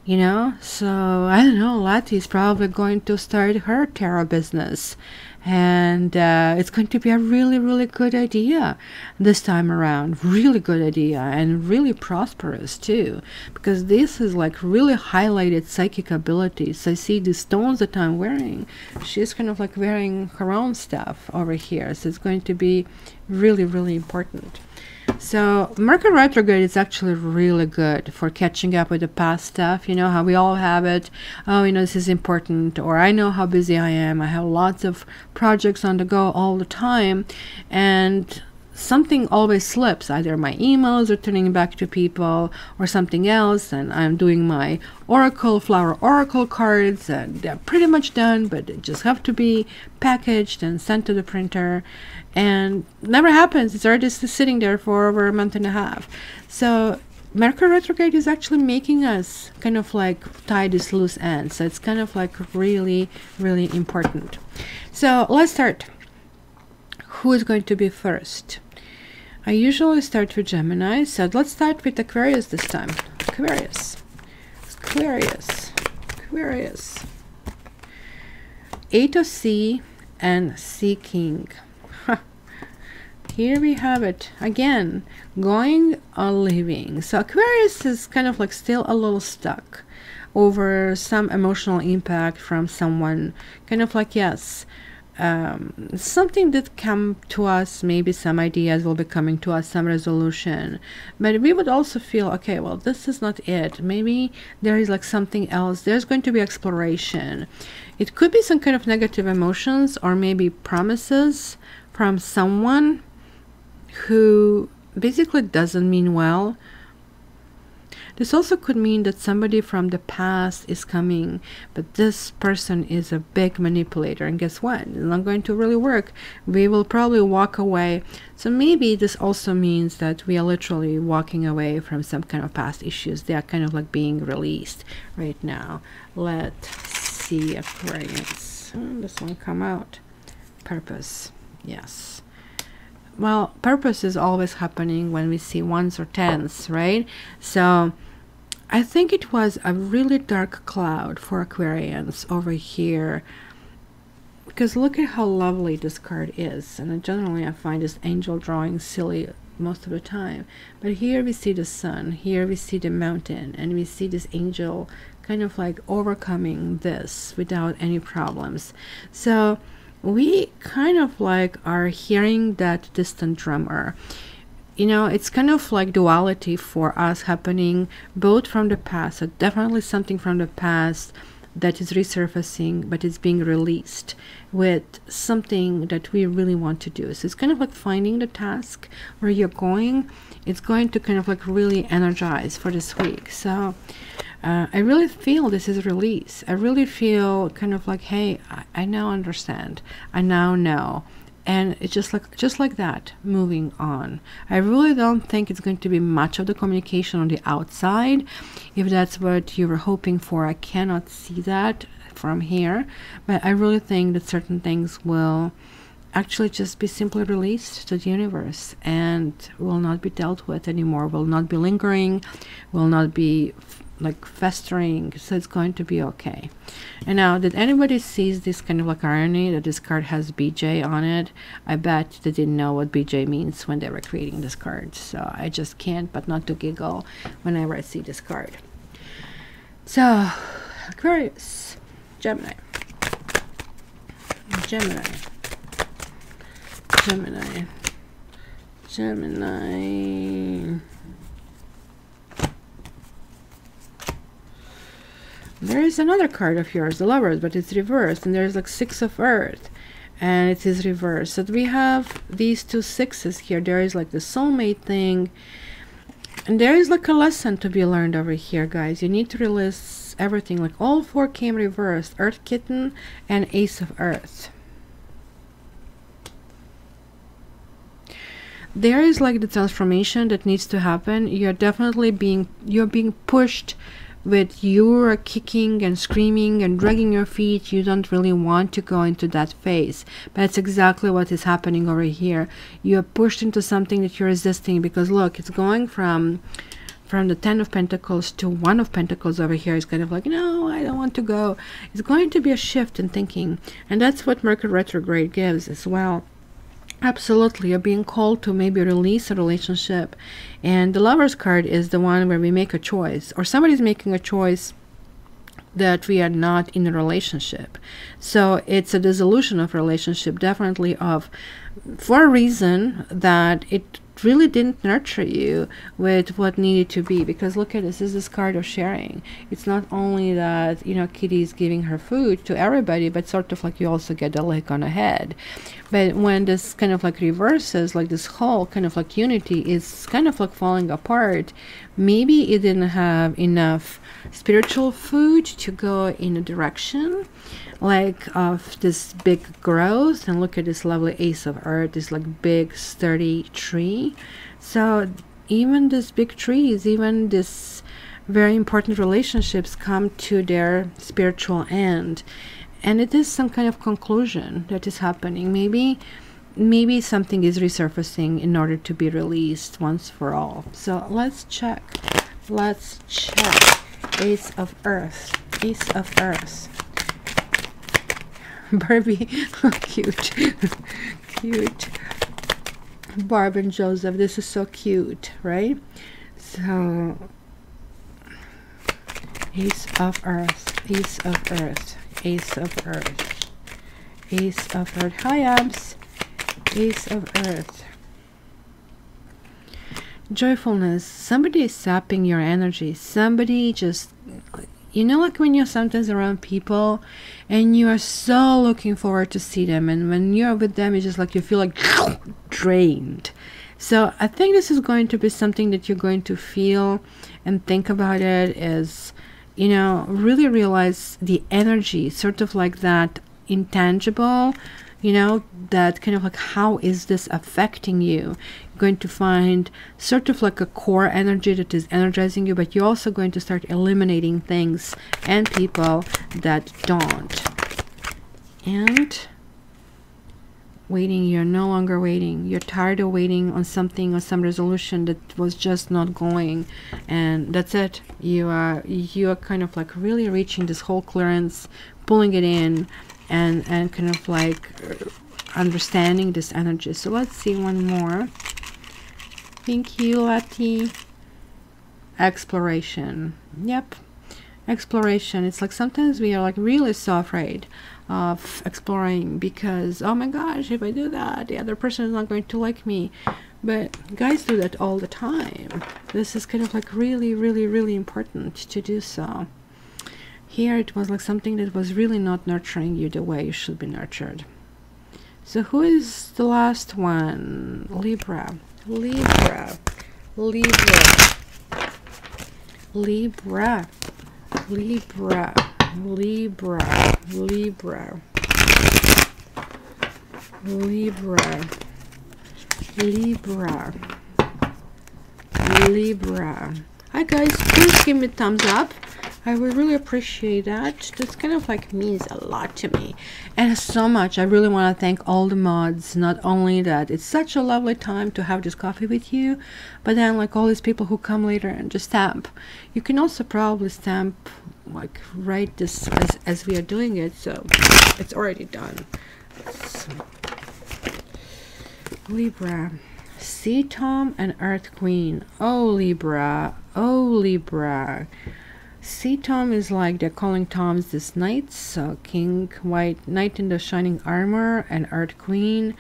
you know. So I don't know, Lati is probably going to start her tarot business, and it's going to be a really, really good idea this time around. Really good idea, and really prosperous too, because this is like really highlighted psychic abilities. I see the stones that I'm wearing. She's kind of like wearing her own stuff over here, so it's going to be really, really important. So Mercury retrograde is actually really good for catching up with the past stuff. You know how we all have it. Oh, you know, this is important, or I know how busy I am. I have lots of projects on the go all the time, and something always slips. Either my emails are turning back to people or something else, and I'm doing my flower oracle cards, and they're pretty much done, but they just have to be packaged and sent to the printer, and never happens. It's already sitting there for over a month and a half. So Mercury retrograde is actually making us kind of like tie this loose end. So it's kind of like really, really important. So let's start. Who is going to be first? I usually start with Gemini, so let's start with Aquarius this time. Aquarius. Eight of Sea and Sea King. Here we have it again, going or leaving. So Aquarius is kind of like still a little stuck. over some emotional impact from someone. Kind of like, yes, something that come to us, maybe some ideas will be coming to us, some resolution, but we would also feel, okay, well, this is not it. Maybe there is like something else. There's going to be exploration. It could be some kind of negative emotions, or maybe promises from someone who basically doesn't mean well. This also could mean that somebody from the past is coming, but this person is a big manipulator, and guess what? It's not going to really work. We will probably walk away. So maybe this also means that we are literally walking away from some kind of past issues. They are kind of like being released right now. Let's see, Aquarius. This one come out. Purpose. Yes. Well, purpose is always happening when we see ones or tens, right? So I think it was a really dark cloud for Aquarians over here, because look at how lovely this card is. And generally I find this angel drawing silly most of the time, but here we see the sun, here we see the mountain, and we see this angel kind of like overcoming this without any problems. So we kind of like are hearing that distant drummer. You know, it's kind of like duality for us happening, both from the past. So definitely something from the past that is resurfacing, but it's being released with something that we really want to do. So it's kind of like finding the task where you're going. It's going to kind of like really energize for this week. So I really feel this is release. I really feel kind of like, hey, I now understand. I now know. And it's just like that, moving on. I really don't think it's going to be much of the communication on the outside. If that's what you were hoping for, I cannot see that from here. But I really think that certain things will actually just be simply released to the universe and will not be dealt with anymore, will not be lingering, will not be like festering. So it's going to be okay. And now, did anybody sees this kind of like irony that this card has BJ on it? I bet they didn't know what BJ means when they were creating this card. So I just can't but not to giggle whenever I see this card. So Aquarius, Gemini, Gemini, Gemini, Gemini. There is another card of yours, the Lovers, but it's reversed, and there's like 6 of Earth, and it is reversed. So we have these 2 sixes here. There is like the soulmate thing, and there is like a lesson to be learned over here, guys. You need to release everything. Like all 4 came reversed: Earth Kitten and Ace of Earth. There is like the transformation that needs to happen. You're definitely being pushed with you're kicking and screaming and dragging your feet. You don't really want to go into that phase, but it's exactly what is happening over here. You're pushed into something that you're resisting, because look, it's going from the 10 of Pentacles to 1 of Pentacles over here. It's kind of like, no, I don't want to go. It's going to be a shift in thinking, and that's what Mercury retrograde gives as well. Absolutely, you're being called to maybe release a relationship. And the Lovers card is the one where we make a choice, or somebody's making a choice that we are not in a relationship. So it's a dissolution of relationship, definitely, for a reason that it really didn't nurture you with what needed to be. Because look at this is this card of sharing. It's not only that, you know, Kitty is giving her food to everybody, but sort of like you also get a lick on the head. But when this kind of like reverses, like this whole kind of like unity is kind of like falling apart, maybe it didn't have enough spiritual food to go in a direction like of this big growth. And look at this lovely Ace of Earth, this like big sturdy tree. So even these big trees, even this very important relationships come to their spiritual end, and it is some kind of conclusion that is happening. Maybe something is resurfacing in order to be released once for all. So let's check Ace of Earth, Ace of Earth. Barbie, cute. Cute. Barb and Joseph, this is so cute, right? So Ace of Earth, Ace of Earth, Ace of Earth, Ace of Earth. Hi, Abs. Ace of Earth. Joyfulness. Somebody is sapping your energy. Somebody just, you know, like when you're sometimes around people and you are so looking forward to see them, and when you're with them, it's just like you feel like drained. So I think this is going to be something that you're going to feel and think about it, is, you know, really realize the energy, sort of like that intangible, you know, that kind of like, how is this affecting you? You're going to find sort of like a core energy that is energizing you, but you're also going to start eliminating things and people that don't. And waiting, you're no longer waiting. You're tired of waiting on something or some resolution that was just not going, and that's it. You are kind of like really reaching this whole clearance, pulling it in, and kind of like understanding this energy. So let's see one more. Thank you, Lati. Exploration. Yep, exploration. It's like sometimes we are like really so afraid of exploring because, oh my gosh, if I do that, the other person is not going to like me. But guys do that all the time. This is kind of like really, really, really important to do so. Here it was like something that was really not nurturing you the way you should be nurtured. So who is the last one? Libra. Libra. Libra. Libra. Libra. Libra. Libra. Libra. Libra. Libra. Hi guys, please give me a thumbs up. I would really appreciate that. This kind of like means a lot to me, and so much. I really want to thank all the mods. Not only that, it's such a lovely time to have this coffee with you, but then like all these people who come later and just stamp. You can also probably stamp like right this as we are doing it, so it's already done. So, Libra. Sea Tom and Earth Queen. Oh Libra. Oh Libra. Sea Tom is like they're calling Toms this knights. So King, White, Knight in the Shining Armor, and Earth Queen.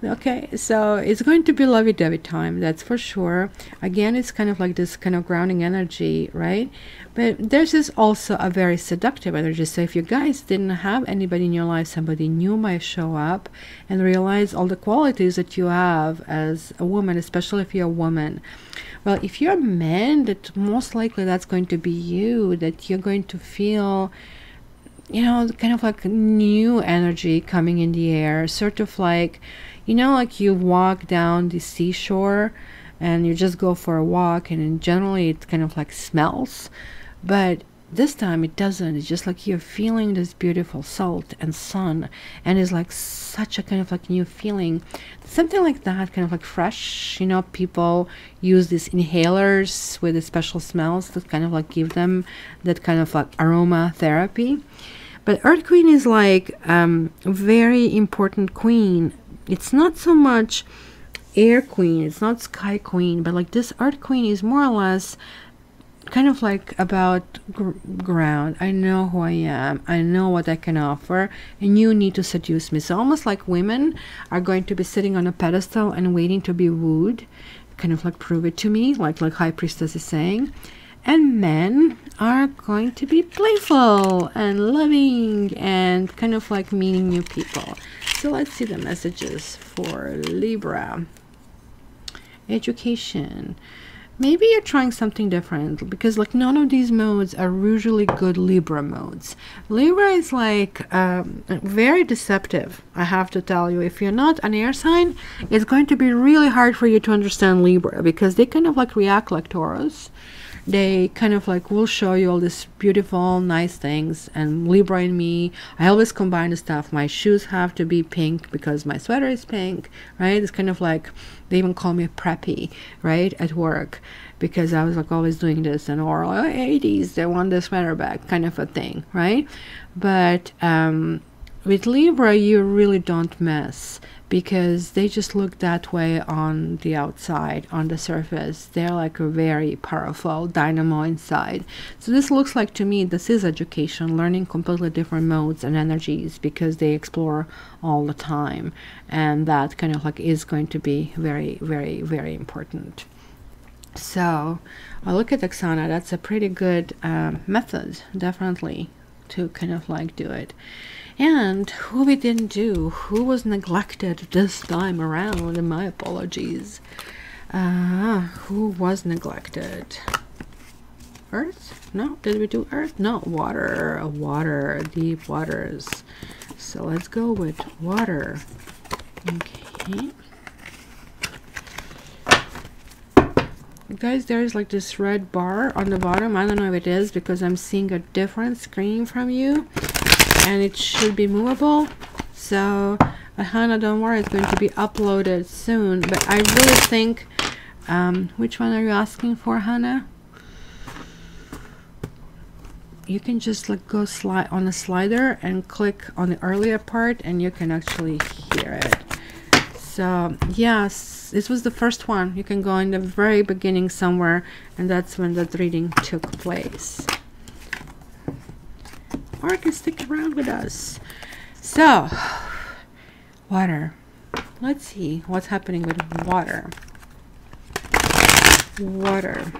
Okay, so it's going to be lovey-dovey time, that's for sure. Again, it's kind of like this kind of grounding energy, right? But there's this also a very seductive energy. So if you guys didn't have anybody in your life, somebody new might show up and realize all the qualities that you have as a woman, especially if you're a woman. Well, if you're a man, that most likely that's going to be you, that you're going to feel, you know, kind of like new energy coming in the air, sort of like, you know, like you walk down the seashore and you just go for a walk, and generally it kind of like smells, but this time it doesn't. It's just like you're feeling this beautiful salt and sun, and it's like such a kind of like new feeling, something like that, kind of like fresh. You know, people use these inhalers with the special smells that kind of like give them that kind of like aroma therapy. But Earth Queen is like very important queen. It's not so much air queen, it's not sky queen, but like this Earth Queen is more or less kind of like about ground. I know who I am, I know what I can offer, and you need to seduce me. So almost like women are going to be sitting on a pedestal and waiting to be wooed, kind of like prove it to me, like High Priestess is saying. And men are going to be playful and loving and kind of like meeting new people. So let's see the messages for Libra. Education. Maybe you're trying something different, because like none of these modes are usually good Libra modes. Libra is like very deceptive, I have to tell you. If you're not an air sign, it's going to be really hard for you to understand Libra, because they kind of like react like Taurus. They kind of like will show you all these beautiful, nice things. And Libra and me, I always combine the stuff. My shoes have to be pink because my sweater is pink, right? It's kind of like, they even call me preppy, right, at work, because I was like always doing this, and or 80s, they want the sweater back, kind of a thing, right? But with Libra, you really don't mess, because they just look that way on the outside, on the surface. They're like a very powerful dynamo inside. So this looks like, to me, this is education, learning completely different modes and energies, because they explore all the time, and that kind of like is going to be very, very, very important. So I look at Oksana. That's a pretty good method, definitely, to kind of like do it. And who we didn't do, who was neglected this time around, and my apologies. Who was neglected? Earth? No, did we do Earth? No, water. Water, deep waters. So let's go with water. Okay. Guys, there's like this red bar on the bottom. I don't know if it is, because I'm seeing a different screen from you, and it should be movable. So Hannah, don't worry, it's going to be uploaded soon. But I really think, which one are you asking for, Hannah? You can just like go slide on the slider and click on the earlier part, and you can actually hear it. So yes, this was the first one. You can go in the very beginning somewhere, and that's when that reading took place. Or you can stick around with us. So, water. Let's see what's happening with water. Water.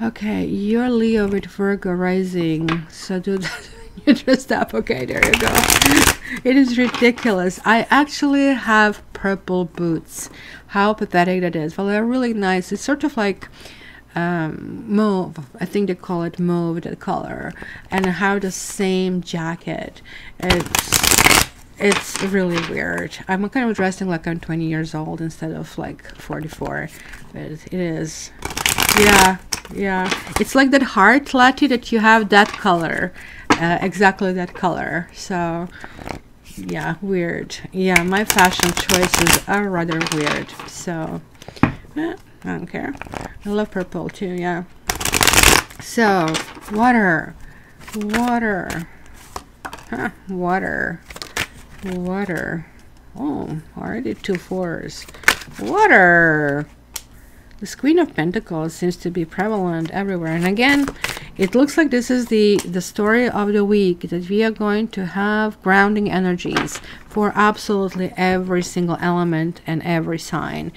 Okay, you're Leo with Virgo rising. So do that. You dressed up. Okay, there you go. It is ridiculous. I actually have purple boots. How pathetic that is. Well, they're really nice. It's sort of like mauve. I think they call it mauve, the color. And I have the same jacket. It's really weird. I'm kind of dressing like I'm 20 years old instead of like 44. But it is. Yeah. It's like that heart, Lati, that you have that color. Exactly that color. So yeah, weird. Yeah, my fashion choices are rather weird. So I don't care. I love purple too. Yeah. So water. Oh, already 2 4s. Water. The Queen of Pentacles seems to be prevalent everywhere. And again, it looks like this is the story of the week, that we are going to have grounding energies for absolutely every single element and every sign.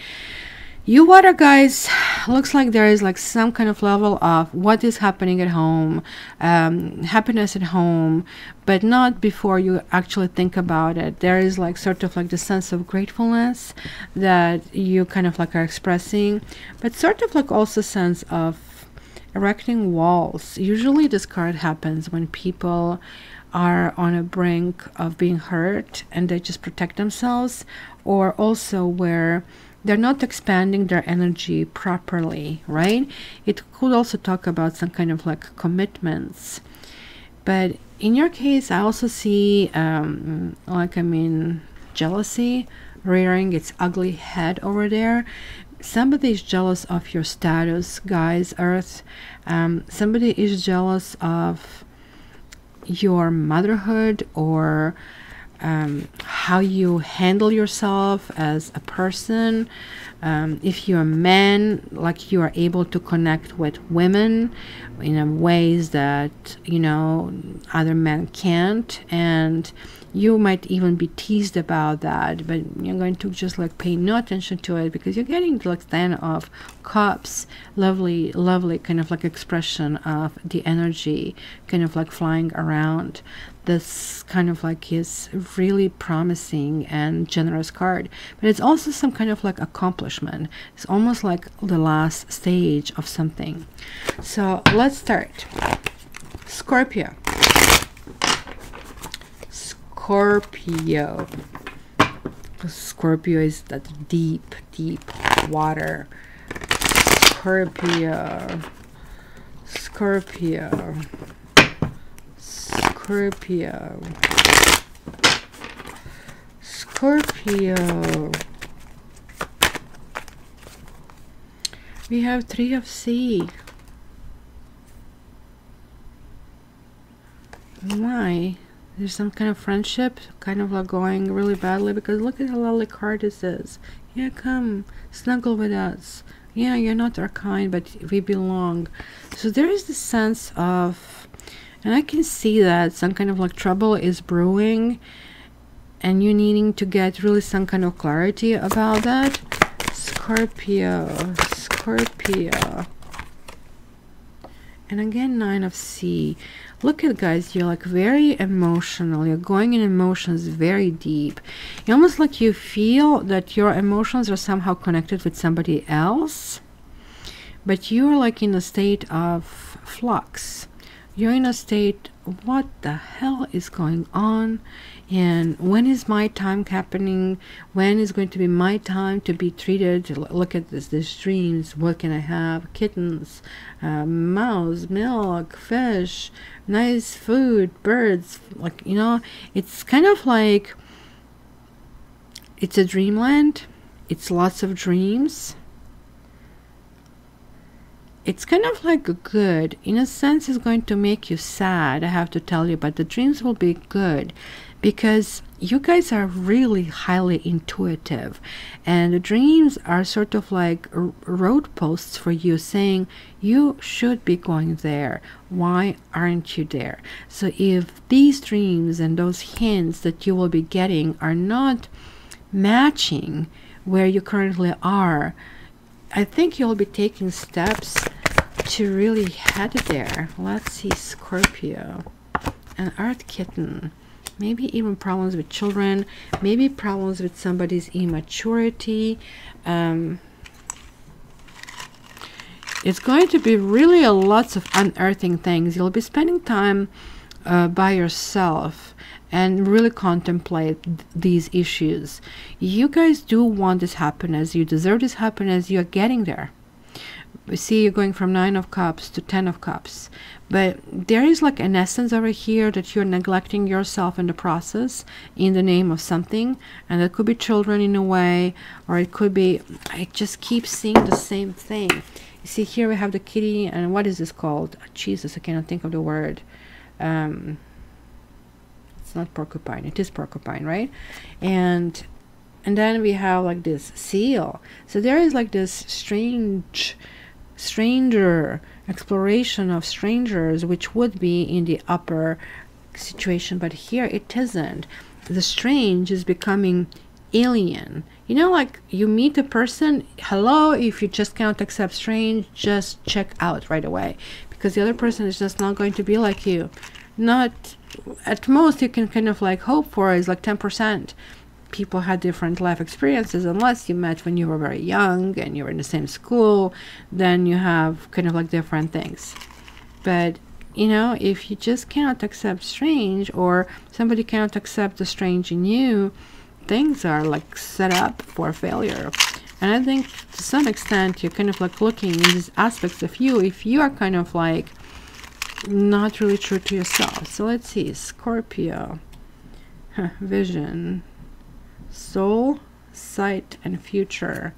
You water guys, looks like there is like some kind of level of what is happening at home, happiness at home, but not before you actually think about it. There is like sort of like the sense of gratefulness that you kind of like are expressing, but sort of like also sense of erecting walls. Usually this card happens when people are on a brink of being hurt and they just protect themselves, or also where they're not expanding their energy properly, right? It could also talk about some kind of like commitments. But in your case, I also see jealousy rearing its ugly head over there. Somebody is jealous of your status, guys, Earth. Somebody is jealous of your motherhood, or how you handle yourself as a person. If you're a man, like you are able to connect with women in ways that, you know, other men can't, and you might even be teased about that, but you're going to just like pay no attention to it, because you're getting like 10 of cups, lovely kind of like expression of the energy kind of like flying around. This kind of like is really promising and generous card, but it's also some kind of like accomplishment. It's almost like the last stage of something. So let's start. Scorpio. Scorpio is that deep water. Scorpio. We have 3 of C. Why? There's some kind of friendship kind of like going really badly, because look at how lovely card this is. Yeah, come snuggle with us. Yeah, you're not our kind, but we belong. So there is this sense of, and I can see that some kind of like trouble is brewing, and you needing to get really some kind of clarity about that. Scorpio, Scorpio. And again, 9 of C. Look at, guys, you're like very emotional. You're going in emotions very deep. You almost like you feel that your emotions are somehow connected with somebody else, but you're like in a state of flux. You're in a state, what the hell is going on? And when is my time happening? When is going to be my time to be treated? Look at this, these dreams. What can I have? Kittens, mouse, milk, fish, nice food, birds. Like, you know, it's kind of like, it's a dreamland. It's lots of dreams. It's kind of like good. In a sense, it's going to make you sad, I have to tell you, but the dreams will be good, because you guys are really highly intuitive, and the dreams are sort of like road posts for you, saying you should be going there. Why aren't you there? So if these dreams and those hints that you will be getting are not matching where you currently are, I think you'll be taking steps to really head there. Let's see, Scorpio. An Earth Kitten. Maybe even problems with children. Maybe problems with somebody's immaturity. It's going to be really lots of unearthing things. You'll be spending time by yourself and really contemplate these issues. You guys do want this happiness. You deserve this happiness. You're getting there. We see you're going from 9 of Cups to 10 of Cups. But there is like an essence over here that you're neglecting yourself in the process in the name of something. And it could be children in a way, or it could be, I just keep seeing the same thing. You see here we have the kitty, and what is this called? Jesus, I cannot think of the word. It's not porcupine. It is porcupine, right? And then we have like this seal. So there is like this stranger exploration of strangers, which would be in the upper situation, but here it isn't. The strange is becoming alien. You know, like you meet a person, hello, if you just cannot accept strange, just check out right away, because the other person is just not going to be like you. Not, at most you can kind of like hope for is like 10%. People had different life experiences, unless you met when you were very young and you were in the same school, then you have kind of like different things. But you know, if you just cannot accept strange, or somebody cannot accept the strange in you, things are like set up for failure. And I think to some extent you're kind of like looking in these aspects of you if you are kind of like not really true to yourself. So let's see, Scorpio. Vision, soul, sight, and future.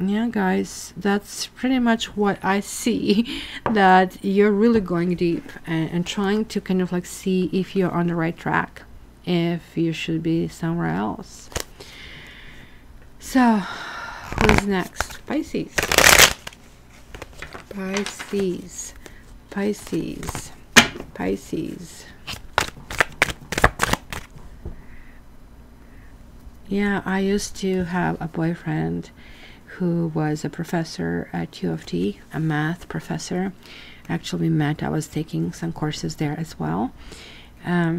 Yeah, guys, that's pretty much what I see. That you're really going deep and trying to kind of like see if you're on the right track, if you should be somewhere else. So who's next? Pisces. Pisces. Pisces. Pisces. Yeah, I used to have a boyfriend who was a professor at U of T, a math professor. Actually, we met. I was taking some courses there as well.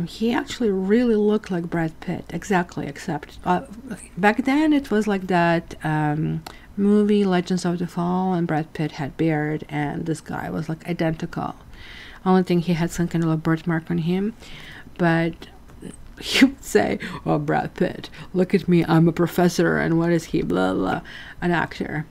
He actually really looked like Brad Pitt, exactly, except back then it was like that movie Legends of the Fall, and Brad Pitt had beard, and this guy was like identical. Only thing, he had some kind of a birthmark on him, but he would say, oh, Brad Pitt, look at me, I'm a professor, and what is he, blah blah, an actor.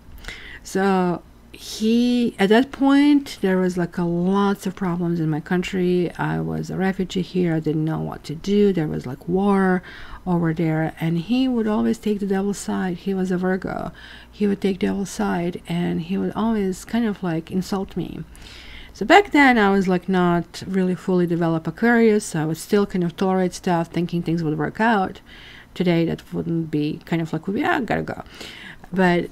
So he, at that point, there was like lots of problems in my country. I was a refugee here. I didn't know what to do. There was like war over there, and he would always take the devil's side. He was a Virgo. He would take devil's side, and he would always kind of like insult me. So back then I was like not really fully developed Aquarius, so I would still kind of tolerate stuff, thinking things would work out. Today that wouldn't be kind of like, yeah, I gotta go. But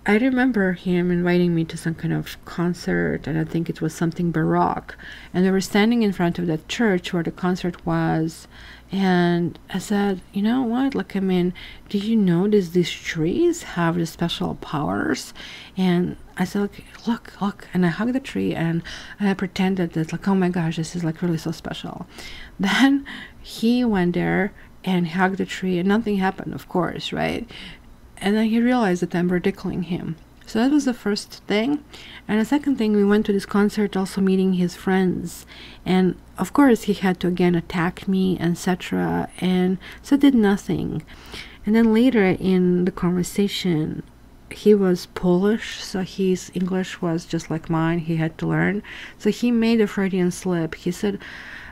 I remember him inviting me to some kind of concert, and I think it was something Baroque. And we were standing in front of that church where the concert was, and I said, you know what, like, I mean, do you notice these trees have the special powers? And I said, okay, look, and I hugged the tree, and I pretended that, like, oh my gosh, this is like really so special. Then he went there and hugged the tree, and nothing happened, of course, right? And then he realized that I'm ridiculing him. So that was the first thing. And the second thing, we went to this concert also meeting his friends. And of course he had to again attack me, etc. And so did nothing. And then later in the conversation, he was Polish, so his English was just like mine. He had to learn. So he made a Freudian slip. He said,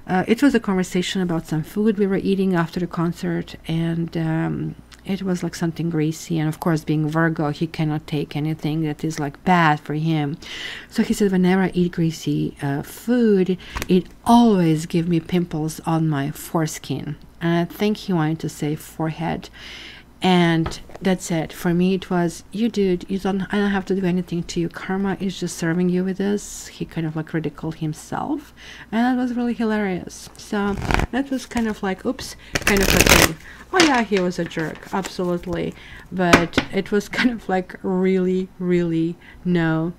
it was a conversation about some food we were eating after the concert, and it was like something greasy, and of course being Virgo, he cannot take anything that is like bad for him. So he said, whenever I eat greasy food, it always gives me pimples on my foreskin. And I think he wanted to say forehead. And that's it. For me, it was, you dude, I don't have to do anything to you. Karma is just serving you with this. He kind of like ridiculed himself. And that was really hilarious. So that was kind of like, oops, kind of like, oh yeah, he was a jerk. Absolutely. But it was kind of like really, really no.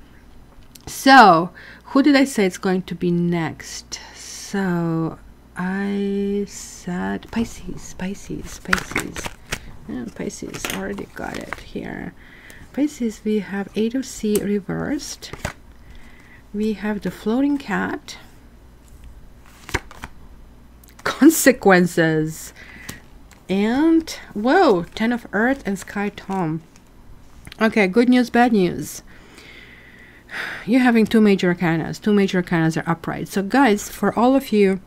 So who did I say it's going to be next? So I said Pisces. Yeah, Pisces, already got it here. Pisces, we have 8 of C reversed. We have the floating cat. Consequences. And, whoa, 10 of Earth and Sky Tom. Okay, good news, bad news. You're having two major arcanas. Two major arcanas are upright. So guys, for all of you,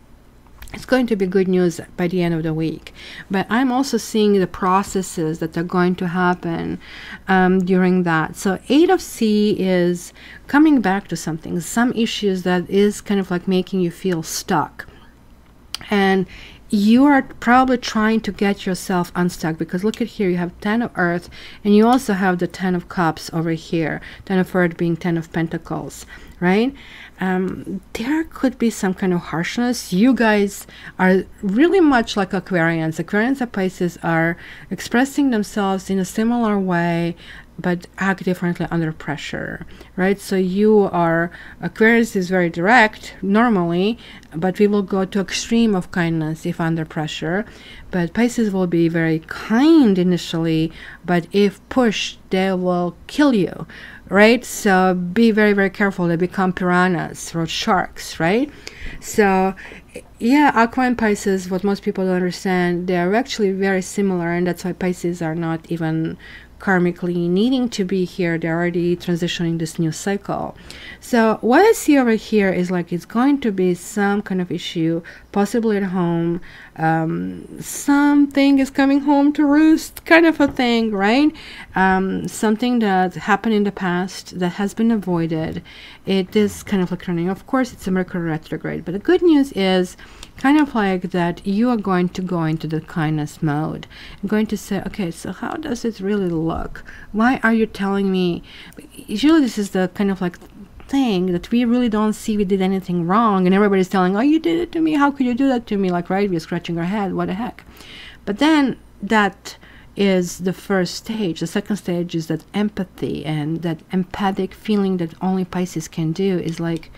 it's going to be good news by the end of the week. But I'm also seeing the processes that are going to happen during that. So 8 of C is coming back to something, some issues that is kind of like making you feel stuck. And you are probably trying to get yourself unstuck, because look at here, you have 10 of Earth, and you also have the 10 of Cups over here, 10 of Earth being 10 of Pentacles, right? There could be some kind of harshness. You guys are really much like Aquarians. Aquarians and Pisces are expressing themselves in a similar way, but act differently under pressure, right? So you are, Aquarius is very direct normally, but we will go to extreme of kindness if under pressure. But Pisces will be very kind initially, but if pushed, they will kill you, right? So be very, very careful. They become piranhas or sharks, right? So yeah, Aqua and Pisces, what most people don't understand, they are actually very similar, and that's why Pisces are not even karmically needing to be here. They're already transitioning this new cycle. So what I see over here is like it's going to be some kind of issue, possibly at home. Something is coming home to roost, kind of a thing, right? Something that happened in the past that has been avoided. It is kind of like turning. Of course, it's a Mercury retrograde, but the good news is kind of like that you are going to go into the kindness mode. I'm going to say, okay, so how does it really look? Why are you telling me? Usually this is the kind of like thing that we really don't see we did anything wrong, and everybody's telling, oh, you did it to me, how could you do that to me? Like, right, we're scratching our head, what the heck? But then that is the first stage. The second stage is that empathy, and that empathic feeling that only Pisces can do is like,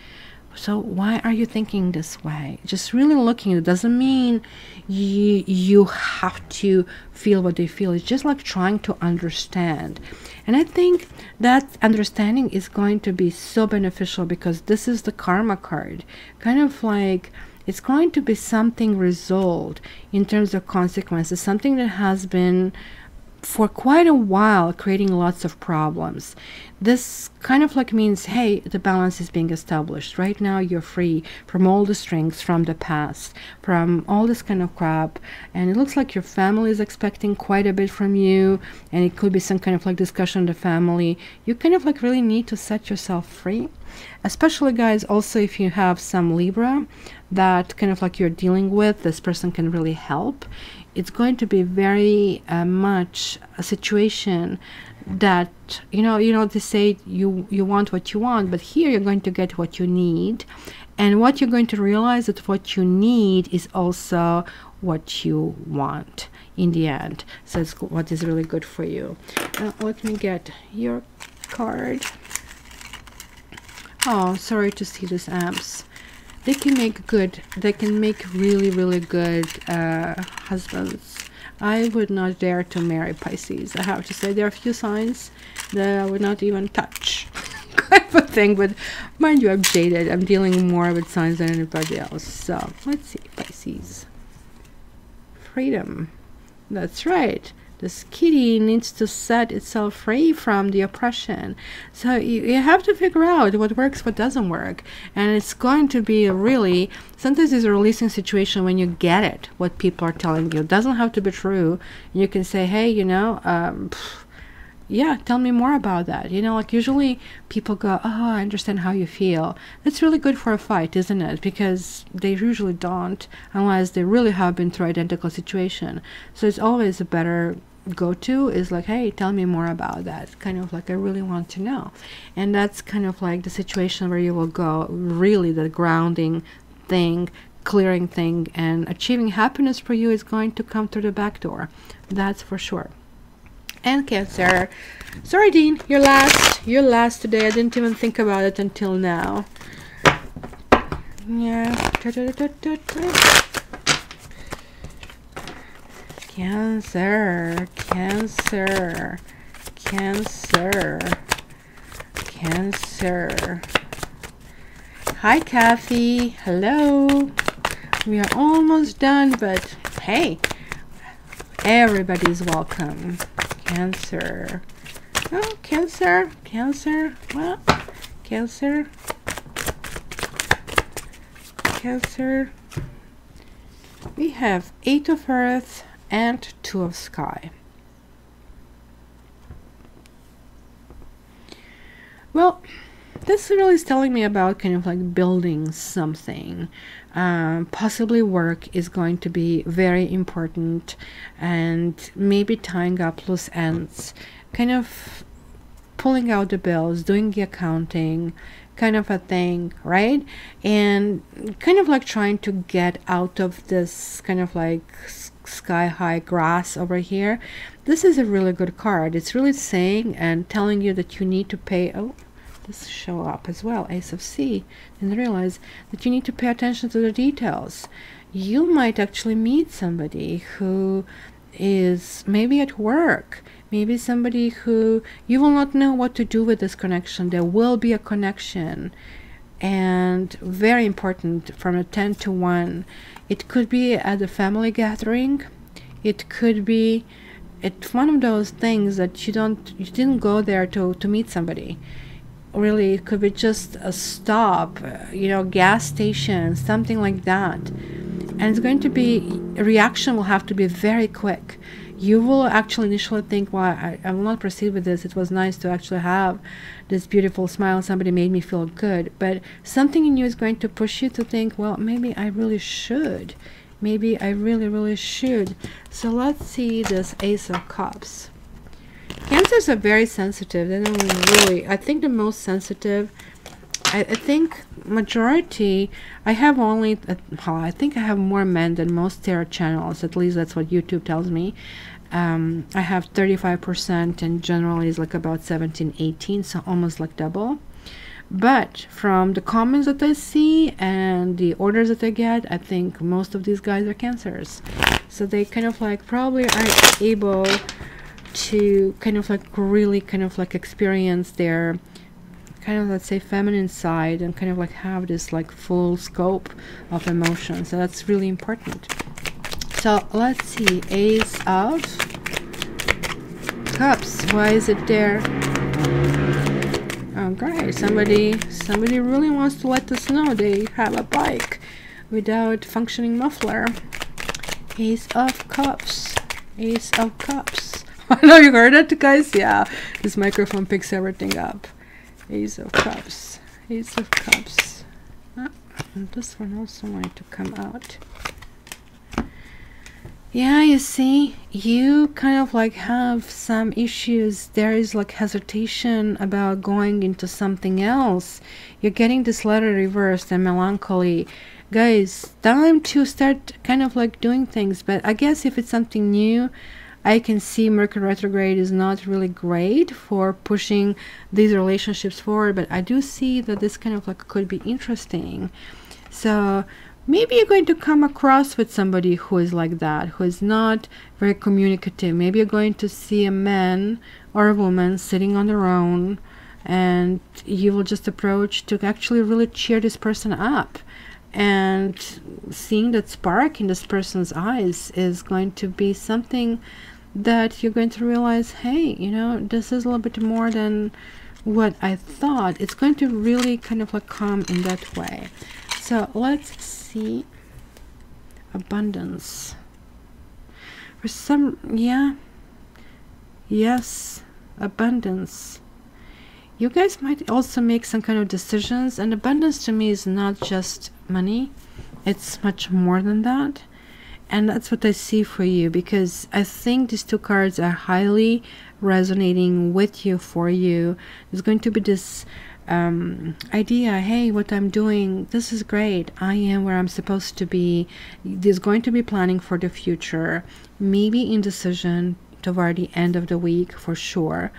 so why are you thinking this way? Just really looking. It doesn't mean you have to feel what they feel. It's just like trying to understand. And I think that understanding is going to be so beneficial, because this is the karma card. Kind of like it's going to be something resolved in terms of consequences, something that has been for quite a while creating lots of problems. This kind of like means, hey, the balance is being established. Right now you're free from all the strings from the past, from all this kind of crap, and it looks like your family is expecting quite a bit from you, and it could be some kind of like discussion in the family. You kind of like really need to set yourself free, especially guys, also if you have some Libra that kind of like you're dealing with, this person can really help. It's going to be very much a situation that, you know, they say you want what you want, but here you're going to get what you need. And what you're going to realize that what you need is also what you want in the end. So it's what is really good for you. Now, let me get your card. Oh, sorry to see these amps. They can make really, really good husbands. I would not dare to marry Pisces. I have to say there are a few signs that I would not even touch. Kind of a thing, but mind you, I'm jaded. I'm dealing more with signs than anybody else. So let's see, Pisces. Freedom. That's right. This kitty needs to set itself free from the oppression. So you have to figure out what works, what doesn't work. And it's going to be a really, sometimes it's a releasing situation when you get it, what people are telling you. It doesn't have to be true. You can say, hey, you know, yeah, tell me more about that. You know, like usually people go, oh, I understand how you feel. That's really good for a fight, isn't it? Because they usually don't, unless they really have been through identical situation. So it's always a better go-to is like, hey, tell me more about that. Kind of like, I really want to know. And that's kind of like the situation where you will go really the grounding thing, clearing thing, and achieving happiness for you is going to come through the back door. That's for sure. And Cancer. Sorry, Dean, you're last today. I didn't even think about it until now. Yeah. Cancer, Cancer, Cancer, Cancer. Hi, Kathy. Hello. We are almost done, but hey, everybody's welcome. Cancer. Oh, Cancer, Cancer. Well, Cancer, Cancer. We have 8 of Earth and 2 of Sky. Well, this really is telling me about kind of like building something. Possibly work is going to be very important, and maybe tying up loose ends, kind of pulling out the bills, doing the accounting, kind of a thing, right? And kind of like trying to get out of this kind of like sky high grass over here. This is a really good card. It's really saying and telling you that you need to pay, oh, this show up as well, Ace of C, and realize that you need to pay attention to the details. You might actually meet somebody who is maybe at work, maybe somebody who you will not know what to do with this connection. There will be a connection, and very important, from a 10 to 1. It could be at a family gathering. It could be it's one of those things that you didn't go there to meet somebody. Really, it could be just a stop, you know, gas station, something like that. And it's going to be, reaction will have to be very quick. You will actually initially think, well, I will not proceed with this. It was nice to actually have this beautiful smile. Somebody made me feel good. But something in you is going to push you to think, well, maybe I really should. Maybe I really, really should. So let's see this Ace of Cups. Cancers are very sensitive. They don't really, I think the most sensitive, I think majority, I have only, I think I have more men than most tarot channels. At least that's what YouTube tells me. I have 35%, and generally is like about 17, 18, so almost like double. But from the comments that I see and the orders that I get, I think most of these guys are Cancers. So they kind of like probably are able to kind of like really kind of like experience their kind of, let's say, feminine side, and kind of like have this like full scope of emotions. So that's really important. So let's see, Ace of Cups. Why is it there? Okay, somebody really wants to let us know they have a bike without functioning muffler. Ace of Cups. Ace of Cups. I know you heard it, guys. Yeah, this microphone picks everything up. Ace of Cups. Ace of Cups. And this one also wanted to come out. Yeah, you see, you kind of like have some issues. There is like hesitation about going into something else. You're getting this letter reversed and melancholy. Guys, time to start kind of like doing things. But I guess if it's something new, I can see Mercury retrograde is not really great for pushing these relationships forward. But I do see that this kind of like could be interesting. So maybe you're going to come across with somebody who is like that, who is not very communicative. Maybe you're going to see a man or a woman sitting on their own, and you will just approach to actually really cheer this person up. And seeing that spark in this person's eyes is going to be something that you're going to realize, hey, you know, this is a little bit more than what I thought. It's going to really kind of like come in that way. So let's see. Abundance. For some, yeah. Yes, abundance. You guys might also make some kind of decisions, and abundance to me is not just money. It's much more than that. And that's what I see for you, because I think these two cards are highly resonating with you, for you. There's going to be this idea, hey, what I'm doing, this is great. I am where I'm supposed to be. There's going to be planning for the future, maybe indecision toward the end of the week for sure.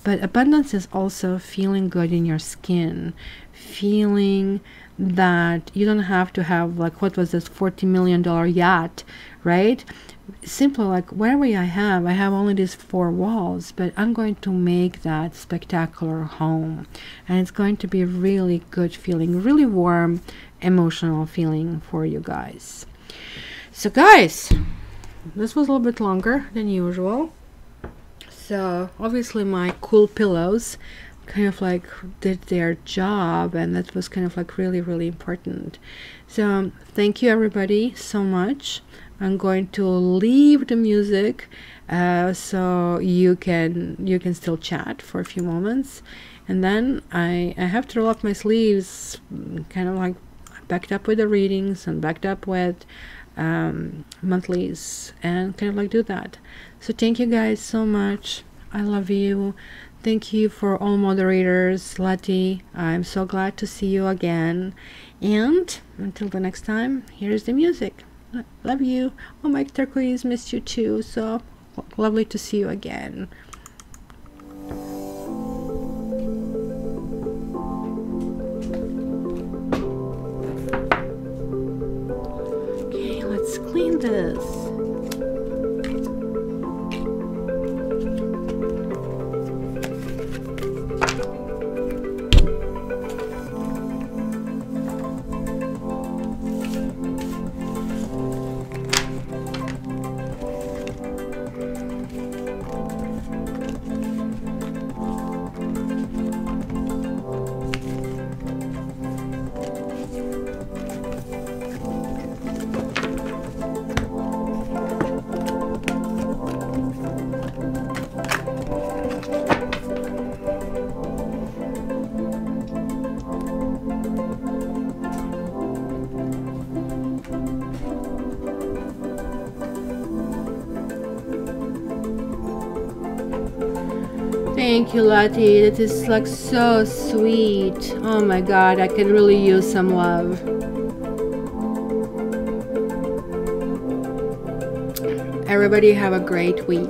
But abundance is also feeling good in your skin, feeling that you don't have to have, like, what was this $40 million yacht, right? Simple, like, wherever I have only these 4 walls, but I'm going to make that spectacular home, and it's going to be really good feeling, really warm emotional feeling for you guys. So guys, this was a little bit longer than usual. So obviously my cool pillows kind of like did their job, and that was kind of like really important. So thank you everybody so much. I'm going to leave the music so you can still chat for a few moments, and then I have to roll up my sleeves, kind of like backed up with the readings and backed up with monthlies, and kind of like do that. So thank you guys so much. I love you. Thank you for all moderators. Lati, I'm so glad to see you again. And until the next time, here's the music. Love you. Oh, Mike Turquoise, missed you too. So lovely to see you again. Okay, let's clean this. Thank you, Lati. That is like so sweet. Oh my god, I can really use some love. Everybody have a great week.